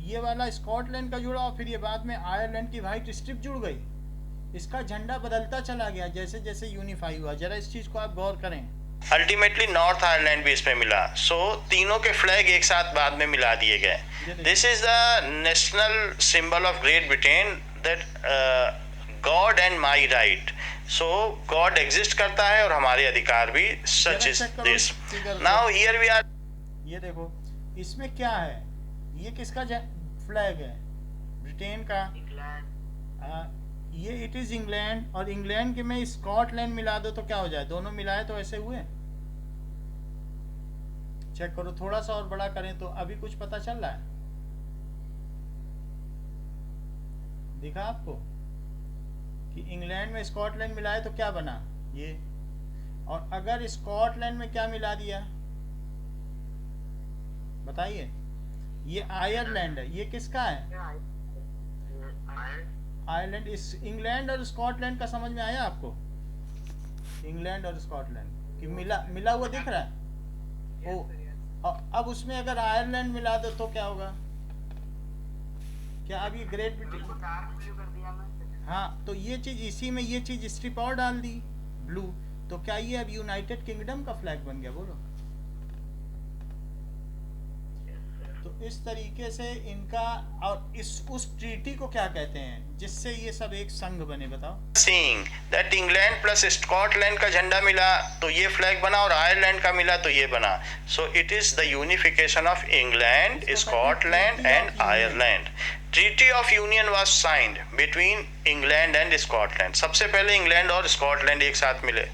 ये वाला स्कॉटलैंड का जुड़ा, और फिर ये बाद में आयरलैंड की व्हाइट स्ट्रिप जुड़ गई। इसका झंडा बदलता चला गया जैसे जैसे यूनिफाई हुआ। जरा इस चीज को आप गौर करें। अल्टीमेटली नॉर्थ आयरलैंड भी इसमें मिला। सो तीनों के फ्लैग एक साथ बाद में मिला दिए गए। This is the national symbol of Great Britain, that God and my right. So God exist करता है और हमारे अधिकार भी, such is this. Now here we are. ये देखो इसमें क्या है, ये किसका फ्लैग है? ब्रिटेन का। ये इट इज इंग्लैंड, और इंग्लैंड के में स्कॉटलैंड मिला दो तो क्या हो जाए? दोनों मिलाए तो ऐसे हुए। चेक करो, थोड़ा सा और बड़ा करें तो अभी कुछ पता चल रहा है? दिखा आपको कि इंग्लैंड में स्कॉटलैंड मिलाए तो क्या बना ये, और अगर स्कॉटलैंड में क्या मिला दिया बताइए, ये आयरलैंड है, ये किसका है? आयरलैंड। इस इंग्लैंड और स्कॉटलैंड का समझ में आया आपको? इंग्लैंड और स्कॉटलैंड कि मिला हुआ दिख रहा है ओ, अब उसमें अगर आयरलैंड मिला दो तो क्या होगा? क्या अब ये ग्रेट ब्रिटेन, हाँ तो ये चीज इसी में ये चीज स्ट्रिप और डाल दी ब्लू, तो क्या ये अब यूनाइटेड किंगडम का फ्लैग बन गया? बोलो। तो इस तरीके से इनका, और उस ट्रीटी को क्या कहते हैं जिससे ये सब एक संघ बने? बताओ। Seeing that England plus Scotland का झंडा मिला तो ये फ्लैग बना, और आयरलैंड का मिला तो ये बना। So it is the unification of England, Scotland and Ireland. Treaty of union was signed between England and Scotland. सबसे पहले इंग्लैंड और स्कॉटलैंड एक साथ मिले।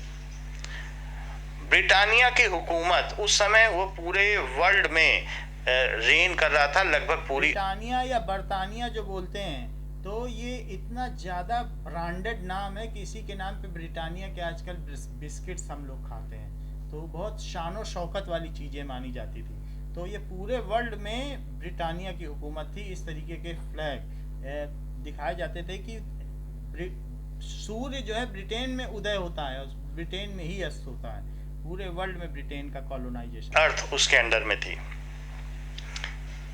ब्रिटानिया की हुकूमत उस समय वो पूरे वर्ल्ड में रेन कर रहा था, लगभग पूरी। ब्रिटानिया या बर्तानिया जो बोलते हैं, तो ये इतना ज़्यादा ब्रांडेड नाम है कि इसी के नाम पे ब्रिटानिया के आजकल बिस्किट्स हम लोग खाते हैं, तो बहुत शान और शौकत वाली चीज़ें मानी जाती थी। तो ये पूरे वर्ल्ड में ब्रिटानिया की हुकूमत थी। इस तरीके के फ्लैग दिखाए जाते थे कि सूर्य जो है ब्रिटेन में उदय होता है और ब्रिटेन में ही अस्त होता है। पूरे वर्ल्ड में ब्रिटेन का कॉलोनाइजेशन, अर्थ उसके अंडर में थी।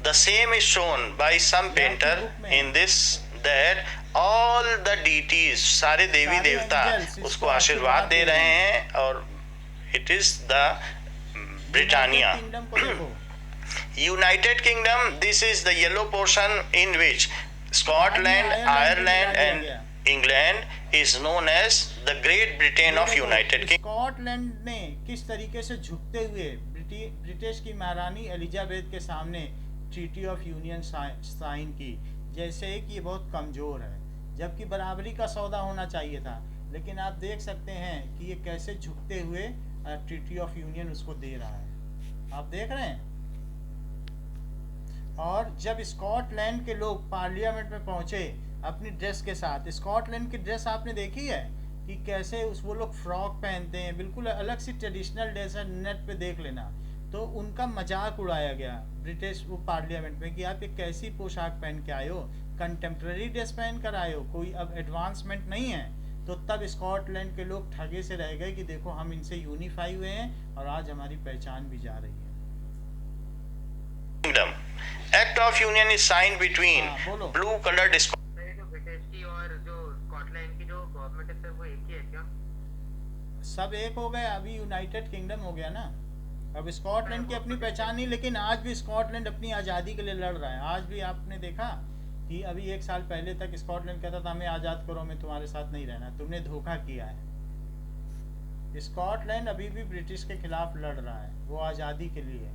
The same is shown by some painter in this, that all the deities, सारे देवी देवता उसको आशीर्वाद दे रहे हैं, और it is the Britannia. Kingdom को देखो, United Kingdom, this is the yellow portion in which Scotland, Ireland and England is known as the Great Britain of United Kingdom. Scotland ने किस तरीके से झुकते हुए ब्रिटिश की महारानी एलिजाबेथ के सामने ट्रीटी ऑफ यूनियन साइन की, जैसे कि ये बहुत कमज़ोर है, जबकि बराबरी का सौदा होना चाहिए था। लेकिन आप देख सकते हैं कि ये कैसे झुकते हुए ट्रीटी ऑफ यूनियन उसको दे रहा है, आप देख रहे हैं। और जब स्कॉटलैंड के लोग पार्लियामेंट में पहुंचे अपनी ड्रेस के साथ, स्कॉटलैंड की ड्रेस आपने देखी है कि कैसे वो लोग फ्रॉक पहनते हैं, बिल्कुल अलग सी ट्रेडिशनल ड्रेस है, नेट पे देख लेना। तो उनका मजाक उड़ाया गया ब्रिटिश वो पार्लियामेंट में कि आप ये कैसी पोशाक पहन के आए हो, कंटेम्प्रेरी ड्रेस पहन कर आए हो, कोई अब एडवांसमेंट नहीं है। तो तब स्कॉटलैंड के लोग ठगे से रह गए कि देखो हम इनसे यूनिफाई हुए हैं और आज हमारी पहचान भी जा रही है। Kingdom. Act of Union is signed between blue colored British की और जो स्कॉटलैंड की जो गवर्नमेंट है वो एक ही है क्या? सब एक हो गए, अभी यूनाइटेड किंगडम हो गया ना। अब स्कॉटलैंड की अपनी पहचान नहीं, लेकिन आज भी स्कॉटलैंड अपनी आज़ादी के लिए लड़ रहा है। आज भी आपने देखा कि अभी 1 साल पहले तक स्कॉटलैंड कहता था हमें आज़ाद करो, हमें तुम्हारे साथ नहीं रहना, तुमने धोखा किया है। स्कॉटलैंड अभी भी ब्रिटिश के खिलाफ लड़ रहा है, वो आज़ादी के लिए।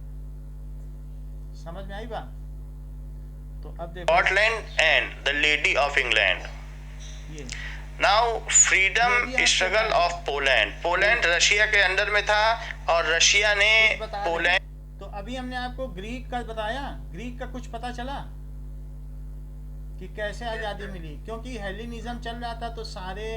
समझ में आई बात? तो अब देखो Scotland and the Lady of England. ये Now freedom struggle of Poland. Poland Russia के अंदर में था और रशिया ने पोलैंड। तो अभी हमने आपको ग्रीक का बताया, ग्रीक का कुछ पता चला कि कैसे आज़ादी मिली? क्योंकि हेलेनिज्म चल रहा था, तो सारे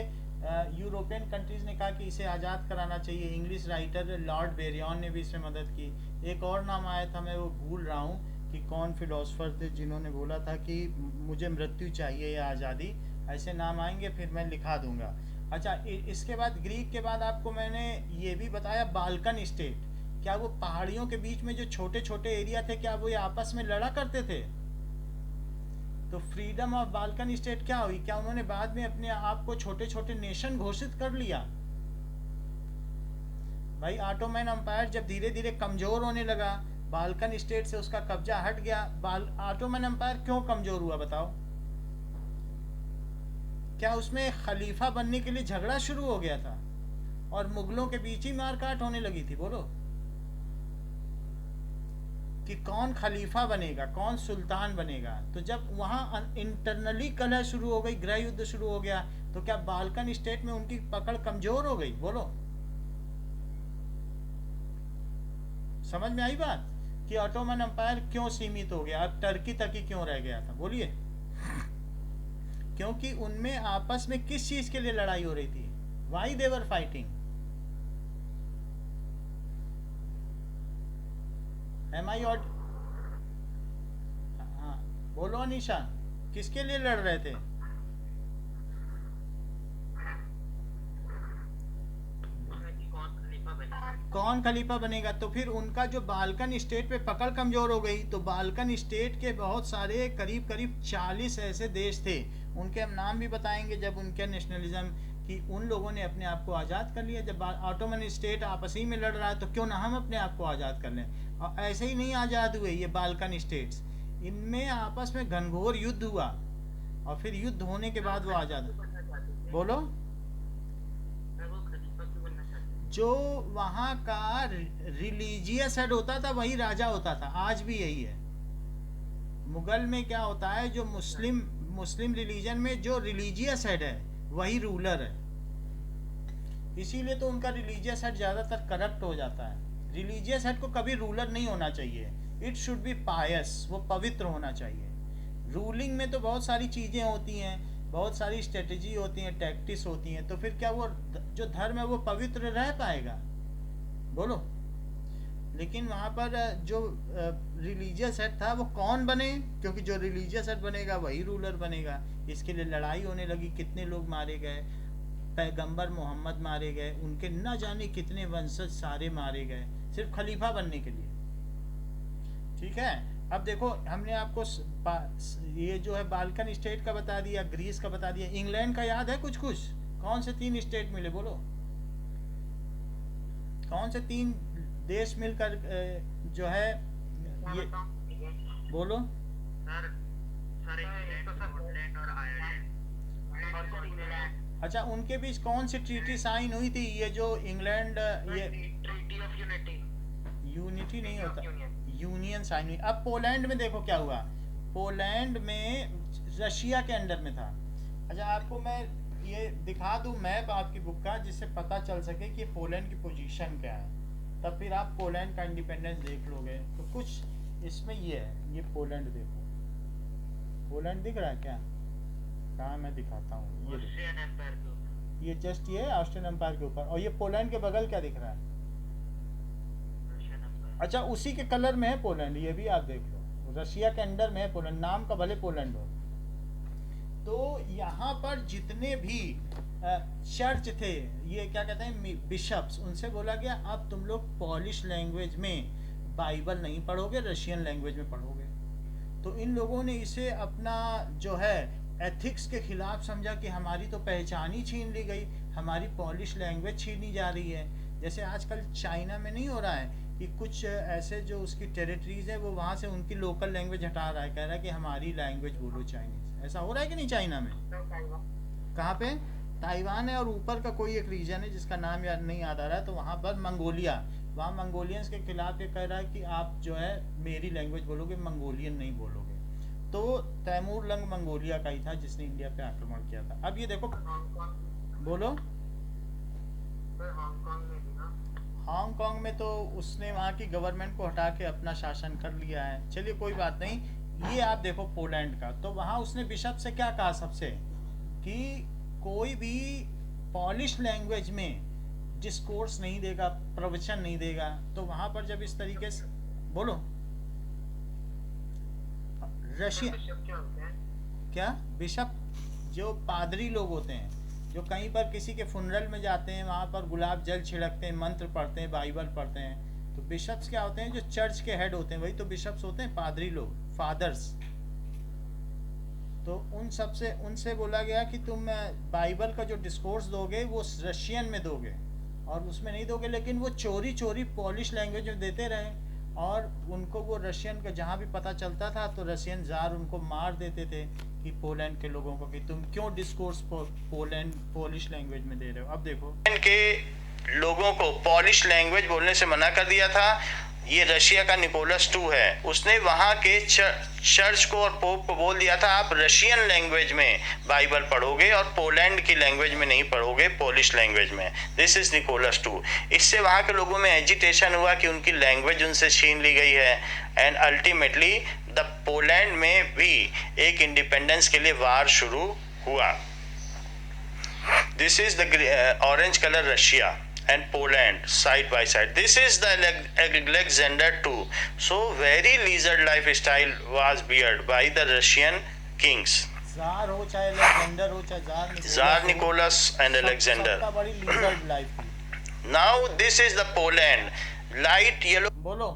यूरोपियन कंट्रीज ने कहा कि इसे आज़ाद कराना चाहिए। इंग्लिश राइटर लॉर्ड बेरियन ने भी इसमें मदद की। एक और नाम आया था, मैं वो भूल रहा हूँ कि कौन फिलोसफर थे जिन्होंने बोला था कि मुझे मृत्यु चाहिए या आज़ादी, ऐसे नाम आएंगे फिर मैं लिखा दूंगा। अच्छा, इसके बाद ग्रीक के बाद आपको मैंने ये भी बताया बाल्कन स्टेट। क्या वो पहाड़ियों के बीच में जो छोटे छोटे एरिया थे, क्या वो ये आपस में लड़ा करते थे? तो फ्रीडम ऑफ बाल्कन स्टेट क्या हुई? क्या उन्होंने बाद में अपने आप को छोटे छोटे नेशन घोषित कर लिया? भाई ऑटोमन एम्पायर जब धीरे धीरे कमजोर होने लगा, बाल्कन स्टेट से उसका कब्जा हट गया। ऑटोमन एम्पायर क्यों कमजोर हुआ बताओ? क्या उसमें खलीफा बनने के लिए झगड़ा शुरू हो गया था और मुगलों के बीच ही मारकाट होने लगी थी? बोलो कि कौन खलीफा बनेगा, कौन सुल्तान बनेगा। तो जब वहां इंटरनली कलह शुरू हो गई, गृह युद्ध शुरू हो गया, तो क्या बाल्कन स्टेट में उनकी पकड़ कमजोर हो गई? बोलो, समझ में आई बात कि ऑटोमन एम्पायर क्यों सीमित हो गया, अब टर्की तक ही क्यों रह गया था? बोलिए। क्योंकि उनमें आपस में किस चीज के लिए लड़ाई हो रही थी? Why they were fighting? Am I और हाँ बोलो अनीशा, किसके लिए लड़ रहे थे? कौन खलीफा बनेगा? तो फिर उनका जो बाल्कन स्टेट पे पकड़ कमजोर हो गई, तो बाल्कन स्टेट के बहुत सारे करीब करीब 40 ऐसे देश थे, उनके हम नाम भी बताएंगे, जब उनके नेशनलिज्म कि उन लोगों ने अपने आप को आज़ाद कर लिया। जब ऑटोमन स्टेट आपस ही में लड़ रहा है तो क्यों ना हम अपने आप को आज़ाद कर लें। और ऐसे ही नहीं आज़ाद हुए ये बाल्कन स्टेट्स, इनमें आपस में घनघोर युद्ध हुआ और फिर युद्ध होने के बाद वो आज़ाद। बोलो। जो वहाँ का रिलीजियस हेड होता था वही राजा होता था, आज भी यही है। मुगल में क्या होता है, जो मुस्लिम रिलीजन में जो रिलीजियस हेड है वही रूलर है, इसीलिए तो उनका रिलीजियस हेड ज़्यादातर करप्ट हो जाता है। रिलीजियस हेड को कभी रूलर नहीं होना चाहिए, इट शुड बी पायस, वो पवित्र होना चाहिए। रूलिंग में तो बहुत सारी चीज़ें होती हैं, बहुत सारी स्ट्रेटजी होती हैं, टैक्टिक्स होती हैं, तो फिर क्या वो जो धर्म है वो पवित्र रह पाएगा? बोलो। लेकिन वहाँ पर जो रिलीजियस हेड था वो कौन बने, क्योंकि जो रिलीजियस हेड बनेगा वही रूलर बनेगा। इसके लिए लड़ाई होने लगी, कितने लोग मारे गए, पैगंबर मोहम्मद मारे गए, उनके न जाने कितने वंशज सारे मारे गए सिर्फ खलीफा बनने के लिए। ठीक है, अब देखो हमने आपको ये जो है बाल्कन स्टेट का बता दिया, ग्रीस का बता दिया, इंग्लैंड का याद है कुछ? कौन से 3 स्टेट मिले? बोलो, कौन से 3 देश मिलकर जो है ये, बोलो। अच्छा, उनके बीच कौन सी ट्रीटी साइन हुई थी? ये जो इंग्लैंड, ये ट्रीटी ऑफ यूनिटी नहीं होता, यूनियन साइन हुई। अब पोलैंड में देखो क्या हुआ, पोलैंड में रशिया के अंडर में था। अच्छा, आपको मैं ये दिखा दूं मैप आपकी बुक का, जिससे पता चल सके कि पोलैंड की पोजीशन क्या है, तब फिर आप पोलैंड का इंडिपेंडेंस देख लोगे। तो कुछ इसमें ये है, ये पोलैंड देखो, पोलैंड दिख रहा है क्या? कहाँ मैं दिखाता हूँ, ये जस्ट ये ऑस्ट्रियन एम्पायर के ऊपर, और ये पोलैंड के बगल क्या दिख रहा है? अच्छा, उसी के कलर में है पोलैंड, ये भी आप देख लो, रशिया के अंडर में है पोलैंड, नाम का भले पोलैंड हो। तो यहाँ पर जितने भी चर्च थे, ये क्या कहते हैं, बिशप्स, उनसे बोला गया अब तुम लोग पॉलिश लैंग्वेज में बाइबल नहीं पढ़ोगे, रशियन लैंग्वेज में पढ़ोगे। तो इन लोगों ने इसे अपना जो है एथिक्स के खिलाफ समझा कि हमारी तो पहचान ही छीन ली गई, हमारी पॉलिश लैंग्वेज छीनी जा रही है। जैसे आजकल चाइना में नहीं हो रहा है कि कुछ ऐसे जो उसकी टेरिटरीज है वो वहाँ से उनकी लोकल लैंग्वेज हटा रहा है, कह रहा है कि हमारी लैंग्वेज बोलो चाइनीज। ऐसा हो रहा है कि नहीं चाइना में? कहाँ पे? ताइवान है, और ऊपर का कोई एक रीजन है जिसका नाम याद नहीं याद आ रहा है, तो वहाँ पर मंगोलिया, वहाँ मंगोलियंस के खिलाफ ये कह रहा है कि आप जो है मेरी लैंग्वेज बोलोगे, मंगोलियन नहीं बोलोगे। तो तैमूर लंग मंगोलिया का ही था जिसने इंडिया पे आक्रमण किया था। अब ये देखो, बोलो। हांगकांग में तो उसने वहाँ की गवर्नमेंट को हटा के अपना शासन कर लिया है, चलिए कोई बात नहीं। ये आप देखो पोलैंड का, तो वहाँ उसने बिशप से क्या कहा सबसे, कि कोई भी पॉलिश लैंग्वेज में डिस्कोर्स नहीं देगा, प्रवचन नहीं देगा। तो वहाँ पर जब इस तरीके से, बोलो, रशिया क्या, बिशप जो पादरी लोग होते हैं, जो कहीं पर किसी के फुनरल में जाते हैं, वहाँ पर गुलाब जल छिड़कते हैं, मंत्र पढ़ते हैं, बाइबल पढ़ते हैं। तो बिशप्स क्या होते हैं, जो चर्च के हेड होते हैं, वही तो बिशप्स होते हैं, पादरी लोग, फादर्स। तो उनसे बोला गया कि तुम बाइबल का जो डिस्कोर्स दोगे वो रशियन में दोगे, और उसमें नहीं दोगे, लेकिन वो चोरी चोरी पॉलिश लैंग्वेज में देते रहे। और उनको वो रशियन का जहाँ भी पता चलता था तो रशियन जार उनको मार देते थे कि पोलैंड के लोगों को, कि तुम क्यों डिस्कोर्स पॉलिश लैंग्वेज में दे रहे हो। अब देखो, के लोगों को पॉलिश लैंग्वेज बोलने से मना कर दिया था। ये रशिया का निकोलस II है, उसने वहाँ के चर्च को और पोप को बोल दिया था आप रशियन लैंग्वेज में बाइबल पढ़ोगे और पोलैंड की लैंग्वेज में नहीं पढ़ोगे, पॉलिश लैंग्वेज में। This is Nicholas II। इससे वहाँ के लोगों में एजिटेशन हुआ कि उनकी लैंग्वेज उनसे छीन ली गई है, एंड अल्टीमेटली द पोलैंड में भी एक इंडिपेंडेंस के लिए वार शुरू हुआ. This is the orange color Russia and Poland side by side. This is the Alexander II. So very lizard lifestyle was beared by the Russian kings. Jar हो चाहे अलेक्जेंडर हो चाहे Tsar Nicholas and Alexander. सबका बड़ी lizard life थी. Now this is the Poland, light yellow. बोलो.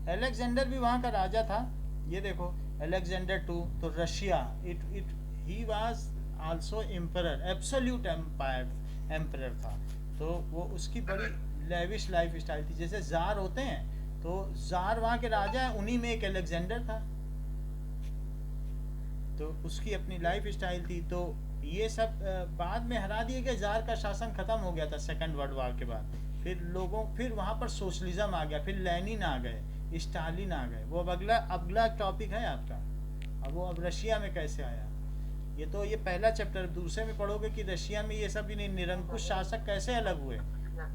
अलेक्जेंडर भी वहाँ का राजा था. ये देखो अलेक्जेंडर II तो Russia he was also emperor, absolute emperor था. तो वो उसकी बड़ी लेविश लाइफ स्टाइल थी. जैसे जार होते हैं तो जार वहाँ के राजा हैं, उन्हीं में एक अलेक्जेंडर था. तो उसकी अपनी लाइफ स्टाइल थी. तो ये सब बाद में हरा दिए गए. जार का शासन खत्म हो गया था सेकंड वर्ल्ड वॉर के बाद. फिर वहाँ पर सोशलिज्म आ गया. फिर लेनिन आ गए, स्टालिन आ गए. वो अब अगला टॉपिक है आपका. अब वो अब रशिया में कैसे आया, ये तो ये पहला चैप्टर. दूसरे में पढ़ोगे कि रशिया में ये सब भी नहीं, निरंकुश शासक कैसे अलग हुए.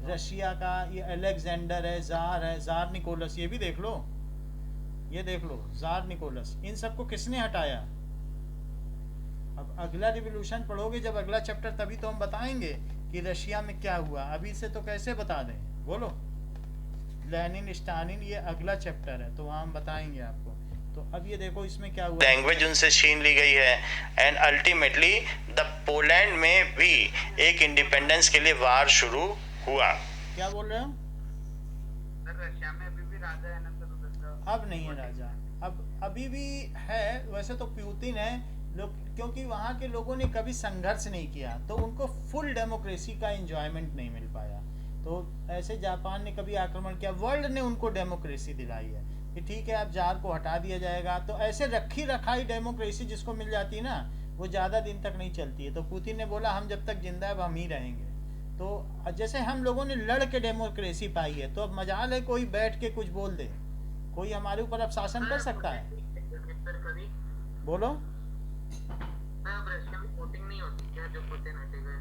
रशिया का ये अलेक्जेंडर है, जार निकोलस, ये भी देख लो. ये देख लो जार निकोलस, इन सबको किसने हटाया. अब अगला रिवोल्यूशन पढ़ोगे जब अगला चैप्टर, तभी तो हम बताएंगे कि रशिया में क्या हुआ. अभी से तो कैसे बता दें. बोलो. लेनिन स्टालिन ये अगला चैप्टर है, तो वहाँ हम बताएंगे आपको. तो अब ये देखो इसमें क्या हुआ. लैंग्वेज उनसे छीन ली गई है. एंड अल्टीमेटली द पोलैंड में भी एक इंडिपेंडेंस के लिए वार शुरू हुआ. क्या बोल रहे हो. सर रशिया में अभी भी राजा है ना सर उधर का? अब नहीं है राजा. अब अभी भी है वैसे तो प्यूतिन है लोग, क्योंकि वहाँ के लोगों ने कभी संघर्ष नहीं किया तो उनको फुल डेमोक्रेसी का एंजॉयमेंट नहीं मिल पाया. तो ऐसे जापान ने कभी आक्रमण किया, वर्ल्ड ने उनको डेमोक्रेसी दिलाई है कि ठीक है अब जार को हटा दिया जाएगा. तो ऐसे रखी रखाई डेमोक्रेसी जिसको मिल जाती है ना, वो ज़्यादा दिन तक नहीं चलती है. तो पुतिन ने बोला हम जब तक जिंदा है अब हम ही रहेंगे. तो जैसे हम लोगों ने लड़ के डेमोक्रेसी पाई है, तो अब मजाल है कोई बैठ के कुछ बोल दे. कोई हमारे ऊपर अब शासन कर सकता है. बोलो.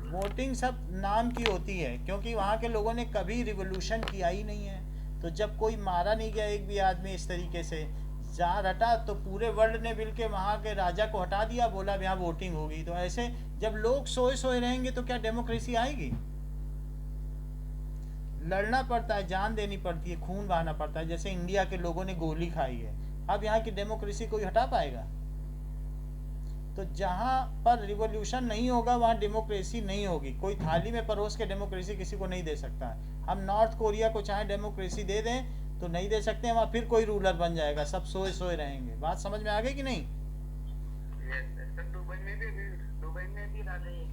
वोटिंग सब नाम की होती है, क्योंकि वहाँ के लोगों ने कभी रिवोल्यूशन किया ही नहीं है. तो जब कोई मारा नहीं गया एक भी आदमी इस तरीके से, जार हटा तो पूरे वर्ल्ड ने मिल के वहाँ के राजा को हटा दिया, बोला यहाँ वोटिंग होगी. तो ऐसे जब लोग सोए रहेंगे तो क्या डेमोक्रेसी आएगी. लड़ना पड़ता है, जान देनी पड़ती है, खून बहाना पड़ता है. जैसे इंडिया के लोगों ने गोली खाई है, अब यहाँ की डेमोक्रेसी कोई हटा पाएगा. तो जहाँ पर रिवोल्यूशन नहीं होगा वहाँ डेमोक्रेसी नहीं होगी. कोई थाली में परोस के डेमोक्रेसी किसी को नहीं दे सकता है. हम नॉर्थ कोरिया को चाहे डेमोक्रेसी दे दें तो नहीं दे सकते. वहाँ फिर कोई रूलर बन जाएगा, सब सोए रहेंगे. बात समझ में आ गई कि नहीं.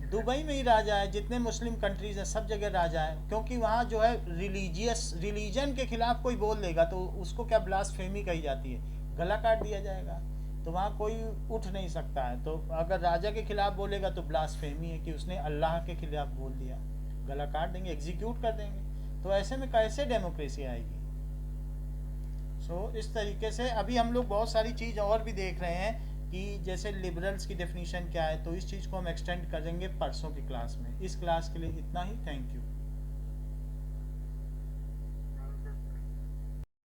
दुबई में ही राजा है, जितने मुस्लिम कंट्रीज हैं सब जगह राजा है. क्योंकि वहाँ जो है रिलीजन के खिलाफ कोई बोल देगा तो उसको क्या ब्लास्फेमी कही जाती है, गला काट दिया जाएगा. तो वहाँ कोई उठ नहीं सकता है. तो अगर राजा के खिलाफ बोलेगा तो ब्लास्फेमी है कि उसने अल्लाह के खिलाफ बोल दिया, गला काट देंगे, एग्जीक्यूट कर देंगे. तो ऐसे में कैसे डेमोक्रेसी आएगी. इस तरीके से अभी हम लोग बहुत सारी चीज़ और भी देख रहे हैं कि जैसे लिबरल्स की डेफिनेशन क्या है. तो इस चीज़ को हम एक्सटेंड करेंगे परसों की क्लास में. इस क्लास के लिए इतना ही. Thank you.